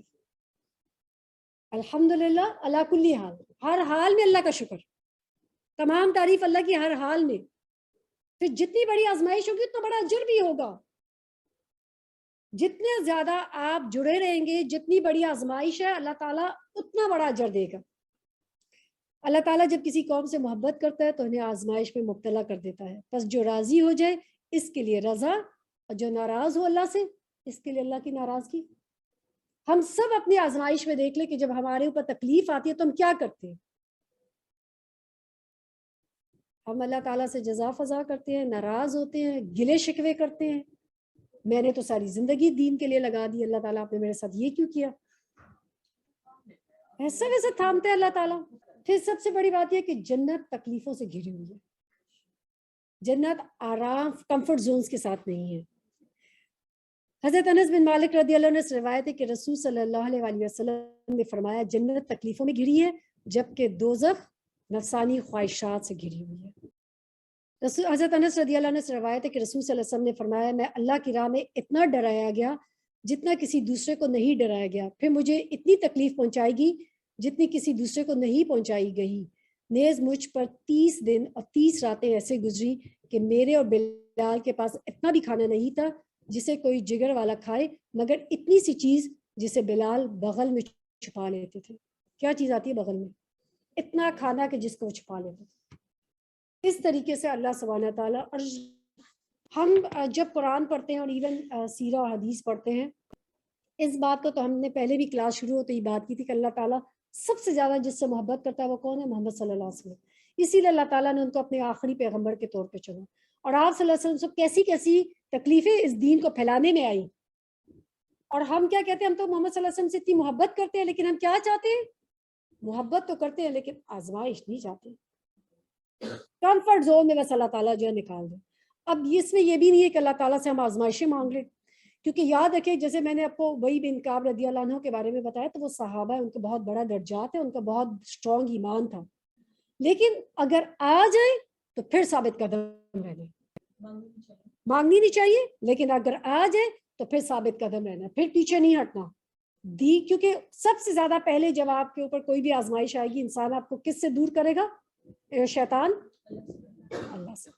الحمدللہ اللہ کلی حال, ہر حال میں اللہ کا شکر, تمام تعریف اللہ کی ہر حال میں. پھر جتنی بڑی آزمائش ہوگی اتنا بڑا اجر بھی ہوگا. جتنے زیادہ آپ جڑے رہیں گے, جتنی بڑی آزمائش ہے اللہ تعالیٰ اتنا بڑا اجر دے گا. اللہ تعالیٰ جب کسی قوم سے محبت کرتا ہے تو انہیں آزمائش میں مبتلا کر دیتا ہے. بس جو راضی ہو جائے اس کے لیے رضا, اور جو ناراض ہو اللہ سے اس کے لیے اللہ کی ناراضگی. ہم سب اپنی آزمائش میں دیکھ لیں کہ جب ہمارے اوپر تکلیف آتی ہے تو ہم کیا کرتے ہیں؟ ہم اللہ تعالیٰ سے جزا فضا کرتے ہیں, ناراض ہوتے ہیں, گلے شکوے کرتے ہیں. میں نے تو ساری زندگی دین کے لیے لگا دی, اللہ تعالیٰ آپ نے میرے ساتھ یہ کیوں کیا؟ ایسا ویسا تھامتے ہیں اللہ تعالیٰ. پھر سب سے بڑی بات یہ کہ جنت تکلیفوں سے گھری ہوئی ہے. جنت آرام کمفرٹ زونز کے ساتھ نہیں ہے. حضرت انس بن مالک رضی اللہ عنہ سے روایت ہے کہ رسول صلی اللہ علیہ وسلم نے فرمایا جنت تکلیفوں میں گھری ہے جبکہ دوزخ نفسانی خواہشات سے گھری ہوئی ہے. حضرت انس رضی اللہ عنہ سے روایت ہے کہ رسول صلی اللہ علیہ وسلم نے فرمایا میں اللہ کی راہ میں اتنا ڈرایا گیا جتنا کسی دوسرے کو نہیں ڈرایا گیا, پھر مجھے اتنی تکلیف پہنچائے گی جتنی کسی دوسرے کو نہیں پہنچائی گئی. نیز مجھ پر 30 دن اور 30 راتیں ایسے گزری کہ میرے اور بلال کے پاس اتنا بھی کھانا نہیں تھا جسے کوئی جگر والا کھائے, مگر اتنی سی چیز جسے بلال بغل میں چھپا لیتے تھے. کیا چیز آتی ہے بغل میں؟ اتنا کھانا کہ جس کو وہ چھپا لیتے تھے. اس طریقے سے اللہ سبحانہ تعالیٰ, اور ہم جب قرآن پڑھتے ہیں اور ایون سیرہ اور حدیث پڑھتے ہیں, اس بات کو تو ہم نے پہلے بھی کلاس شروع ہوتے ہی بات کی تھی کہ اللہ تعالیٰ سب سے زیادہ جس سے محبت کرتا ہے وہ کون ہے؟ محمد صلی اللہ علیہ وسلم. اسی لیے اللہ تعالیٰ نے ان کو اپنے آخری پیغمبر کے طور پہ چنا. اور آپ صلی اللہ علیہ وسلم سے کیسی کیسی تکلیفیں اس دین کو پھیلانے میں آئی, اور ہم کیا کہتے ہیں؟ ہم تو محمد صلی اللہ علیہ وسلم سے اتنی محبت کرتے ہیں, لیکن ہم کیا چاہتے ہیں؟ محبت تو کرتے ہیں لیکن آزمائش نہیں چاہتے. کمفرٹ زون میں بس اللہ تعالیٰ جو ہے نکال دے. اب اس میں یہ بھی نہیں ہے کہ اللہ تعالیٰ سے ہم آزمائشیں مانگ لیں، کیونکہ یاد رکھیں جیسے میں نے آپ کو وہی بن کعب رضی اللہ عنہ کے بارے میں بتایا، تو وہ صحابہ ہیں، ان کا بہت بڑا درجات ہے، ان کا بہت اسٹرانگ ایمان تھا، لیکن اگر آ جائے تو پھر ثابت قدم رہنا، مانگنی نہیں چاہیے، لیکن اگر آ جائے تو پھر ثابت قدم رہنا، پھر پیچھے نہیں ہٹنا دی، کیونکہ سب سے زیادہ پہلے جب آپ کے اوپر کوئی بھی آزمائش آئے گی، انسان آپ کو کس سے دور کرے گا؟ شیطان اللہ سے،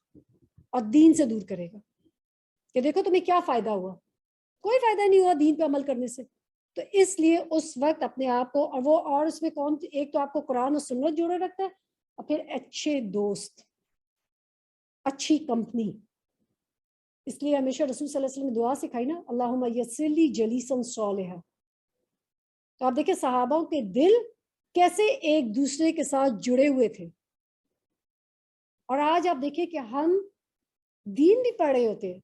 اور دین سے دور کرے گا کہ دیکھو تمہیں کیا فائدہ ہوا، کوئی فائدہ نہیں ہوا دین پہ عمل کرنے سے. تو اس لیے اس وقت اپنے آپ کو، اور اس میں کون، ایک تو آپ کو قرآن اور سنت جوڑے رکھتا ہے، اور پھر اچھے دوست، اچھی کمپنی. اس لیے ہمیشہ رسول صلی اللہ علیہ وسلم نے دعا سکھائی نا، اللہم یسر لی جلیسا صالحا. تو آپ دیکھیں صحابہ کے دل کیسے ایک دوسرے کے ساتھ جڑے ہوئے تھے. اور آج آپ دیکھیں کہ ہم دین بھی پڑھ رہے ہوتے ہیں،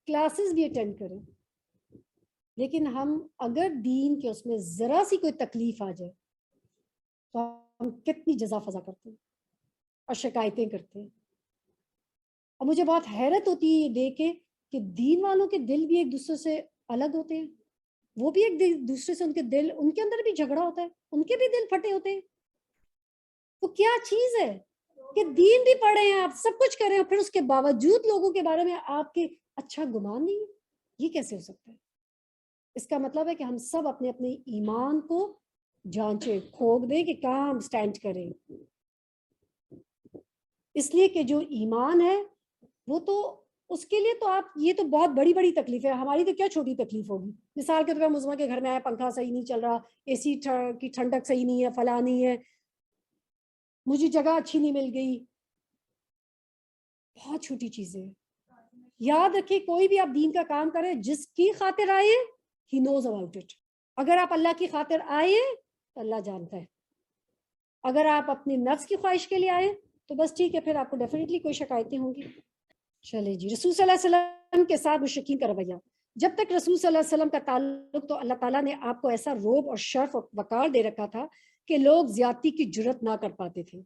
کلاسز بھی اٹینڈ کریں، لیکن ہم اگر دین کے اس میں ذرا سی کوئی تکلیف آ جائے تو ہم کتنی جزا فضا کرتے ہیں اور شکایتیں کرتے ہیں. اور مجھے بہت حیرت ہوتی ہے یہ دیکھ کے کہ دین والوں کے دل بھی ایک دوسرے سے الگ ہوتے ہیں، وہ بھی ایک دوسرے سے، ان کے دل، ان کے اندر بھی جھگڑا ہوتا ہے، ان کے بھی دل پھٹے ہوتے ہیں. وہ کیا چیز ہے کہ دین بھی پڑھے ہیں آپ، سب کچھ کریں، پھر اس کے باوجود لوگوں کے بارے میں آپ کے اچھا گمان نہیں ہے؟ یہ کیسے ہو سکتا ہے؟ اس کا مطلب ہے کہ ہم سب اپنے اپنے ایمان کو جانچیں، کھوگ دیں کہ کہاں ہم سٹینڈ کریں. اس لیے کہ جو ایمان ہے وہ تو اس کے لیے تو آپ، یہ تو بہت بڑی بڑی تکلیف ہے، ہماری تو کیا چھوٹی تکلیف ہوگی. مثال کے طور پر مسلمان کے گھر میں آیا، پنکھا صحیح نہیں چل رہا، اے سی کی ٹھنڈک صحیح نہیں ہے، فلاں نہیں ہے، مجھے جگہ اچھی نہیں مل گئی، بہت چھوٹی چیزیں. یاد رکھیں کوئی بھی آپ دین کا کام کریں، جس کی خاطر آئے he knows about it. اگر آپ اللہ کی خاطر آئے تو اللہ جانتا ہے، اگر آپ اپنی نفس کی خواہش کے لیے آئے تو بس ٹھیک ہے، پھر آپ کو ڈیفینیٹلی کوئی شکایتیں ہوں گی. چلے جی، رسول صلی اللہ علیہ وسلم کے ساتھ مشرکین کا رویہ. جب تک رسول صلی اللہ علیہ وسلم کا تعلق، تو اللہ تعالیٰ نے آپ کو ایسا روب اور شرف اور وقار دے رکھا تھا کہ لوگ زیادتی کی جرت نہ کر پاتے تھے.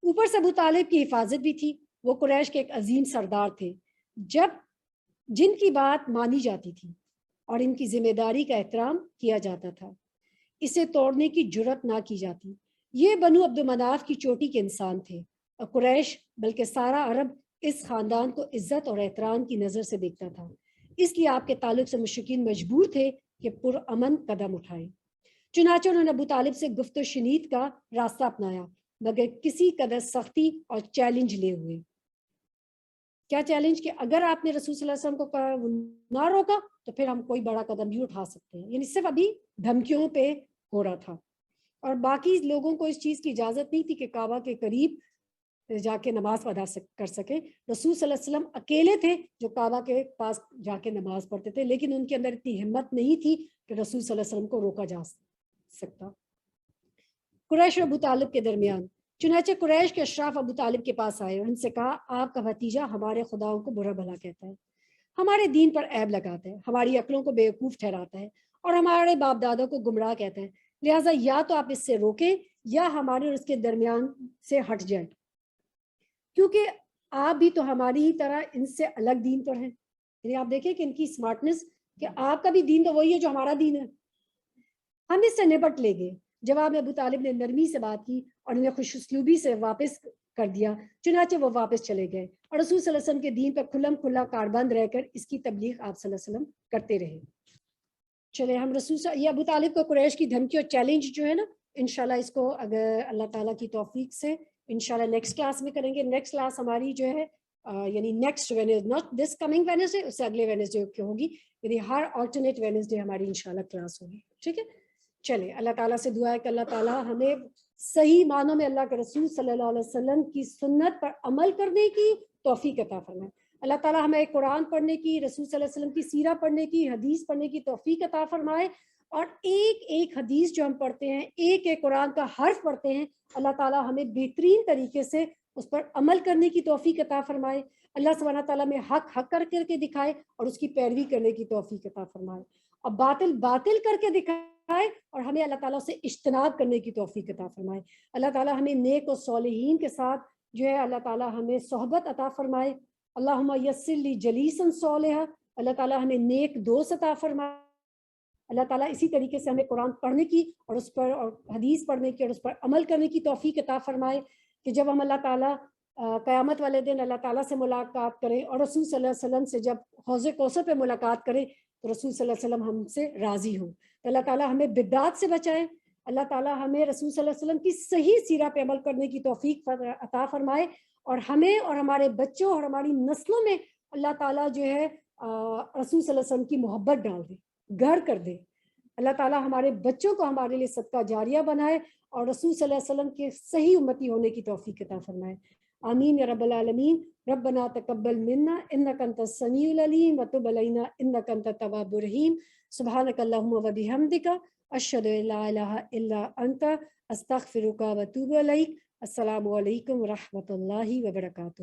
اوپر سے ابو طالب کی حفاظت بھی تھی، وہ قریش کے ایک عظیم سردار تھے جن کی بات مانی جاتی تھی اور ان کی ذمہ داری کا احترام کیا جاتا تھا، اسے توڑنے کی جرت نہ کی جاتی. یہ بنو عبد مناف کی چوٹی کے انسان تھے، اور قریش بلکہ سارا عرب اس خاندان کو عزت اور احترام کی نظر سے دیکھتا تھا. اس لیے آپ کے تعلق سے مشرکین مجبور تھے کہ پرامن قدم اٹھائیں. چنانچہ انہوں نے ابو طالب سے گفت و شنید کا راستہ اپنایا، مگر کسی قدر سختی اور چیلنج لے ہوئے. کیا چیلنج؟ کہ اگر آپ نے رسول صلی اللہ علیہ وسلم کو نہ روکا تو پھر ہم کوئی بڑا قدم بھی اٹھا سکتے ہیں. یعنی صرف ابھی دھمکیوں پہ ہو رہا تھا، اور باقی لوگوں کو اس چیز کی اجازت نہیں تھی کہ کعبہ کے قریب جا کے نماز ادا کر سکے. رسول صلی اللہ علیہ وسلم اکیلے تھے جو کعبہ کے پاس جا کے نماز پڑھتے تھے، لیکن ان کے اندر اتنی ہمت نہیں تھی کہ رسول صلی اللہ علیہ وسلم کو روکا جا سکتا. قریش اور ابو طالب کے درمیان. چنانچہ قریش کے اشراف ابو طالب کے پاس آئے اور ان سے کہا، آپ کا بھتیجا ہمارے خداؤں کو برا بھلا کہتا ہے، ہمارے دین پر عیب لگاتا ہے، ہماری عقلوں کو بیوقوف ٹھہراتا ہے اور ہمارے باپ دادوں کو گمراہ کہتا ہے. لہٰذا یا تو آپ اس سے روکیں یا ہمارے اور اس کے درمیان سے ہٹ جائیں، کیونکہ آپ بھی تو ہماری ہی طرح ان سے الگ دین پر ہیں. یعنی آپ دیکھیں کہ ان کی سمارٹنس، کہ آپ کا بھی دین تو وہی ہے جو ہمارا دین ہے، ہم اس سے نپٹ لیں گے. جواب میں ابو طالب نے نرمی سے بات کی اور انہیں خوش اسلوبی سے واپس کر دیا. چنانچہ وہ واپس چلے گئے اور رسول صلی اللہ علیہ وسلم کے دین پر کھلم کھلا کاربند رہ کر اس کی تبلیغ آپ صلی اللہ علیہ وسلم کرتے رہے. چلے ہم یہ ابو طالب کو قریش کی دھمکی اور چیلنج جو ہے نا، انشاءاللہ اس کو اگر اللہ تعالیٰ کی توفیق سے انشاءاللہ نیکسٹ کلاس میں کریں گے. نیکسٹ کلاس ہماری جو ہے یعنی next Wednesday, not this coming Wednesday, اس سے اگلے وینسڈے کی ہوگی، یعنی ہر آلٹرنیٹ وینسڈے ہماری انشاءاللہ کلاس ہوگی. ٹھیک ہے، چلے اللہ تعالیٰ سے دعا ہے کہ اللہ تعالیٰ ہمیں صحیح معنوں میں اللہ کے رسول صلی اللہ علیہ وسلم کی سنت پر عمل کرنے کی توفیق عطا فرمائے. اللہ تعالیٰ ہمیں قرآن پڑھنے کی، رسول صلی اللہ علیہ وسلم کی سیرہ پڑھنے کی، حدیث پڑھنے کی توفیق عطا فرمائے. اور ایک ایک حدیث جو ہم پڑھتے ہیں، ایک ایک قرآن کا حرف پڑھتے ہیں، اللہ تعالیٰ ہمیں بہترین طریقے سے اس پر عمل کرنے کی توفیق عطا فرمائے. اللہ سبحانہ تعالیٰ میں حق حق کر کے دکھائے اور اس کی پیروی کرنے کی توفیق عطا فرمائے، اور باطل باطل کر کے دکھائے اور ہمیں اللہ تعالیٰ سے اجتناب کرنے کی توفیق عطا فرمائے. اللہ تعالیٰ ہمیں نیک و صالحین کے ساتھ جو ہے اللہ تعالیٰ ہمیں صحبت عطا فرمائے. اللہم یسر لی جلیسا صالحا، اللہ تعالیٰ ہمیں نیک دوست عطا فرمائے. اللہ تعالیٰ اسی طریقے سے ہمیں قرآن پڑھنے کی اور اس پر اور حدیث پڑھنے کی اور اس پر عمل کرنے کی توفیق عطا فرمائے کہ جب ہم اللہ تعالیٰ قیامت والے دن اللہ تعالیٰ سے ملاقات کریں اور رسول صلی اللہ علیہ وسلم سے جب حوض کوثر پہ ملاقات کریں تو رسول صلی اللہ علیہ وسلم ہم سے راضی ہوں. تو اللہ تعالیٰ ہمیں بدعات سے بچائے، اللہ تعالیٰ ہمیں رسول صلی اللہ علیہ وسلم کی صحیح سیرہ پہ عمل کرنے کی توفیق عطا فرمائے، اور ہمیں اور ہمارے بچوں اور ہماری نسلوں میں اللہ تعالیٰ جو ہے رسول صلی اللہ علیہ وسلم کی محبت ڈال دے، گھر کر دے. اللہ تعالیٰ ہمارے بچوں کو ہمارے لیے صدقہ جاریہ بنائے اور رسول صلی اللہ علیہ وسلم کے صحیح امتی ہونے کی توفیق عطا فرمائے. آمین یا رب العالمین. ربنا تقبل منا انک انت السمیع العلیم وتب علینا انک انت التواب الرحیم. سبحانک اللہم وبحمدک اشہد ان لا الہ الا انت استغفرک واتوب الیک. السلام علیکم ورحمۃ اللہ وبرکاتہ.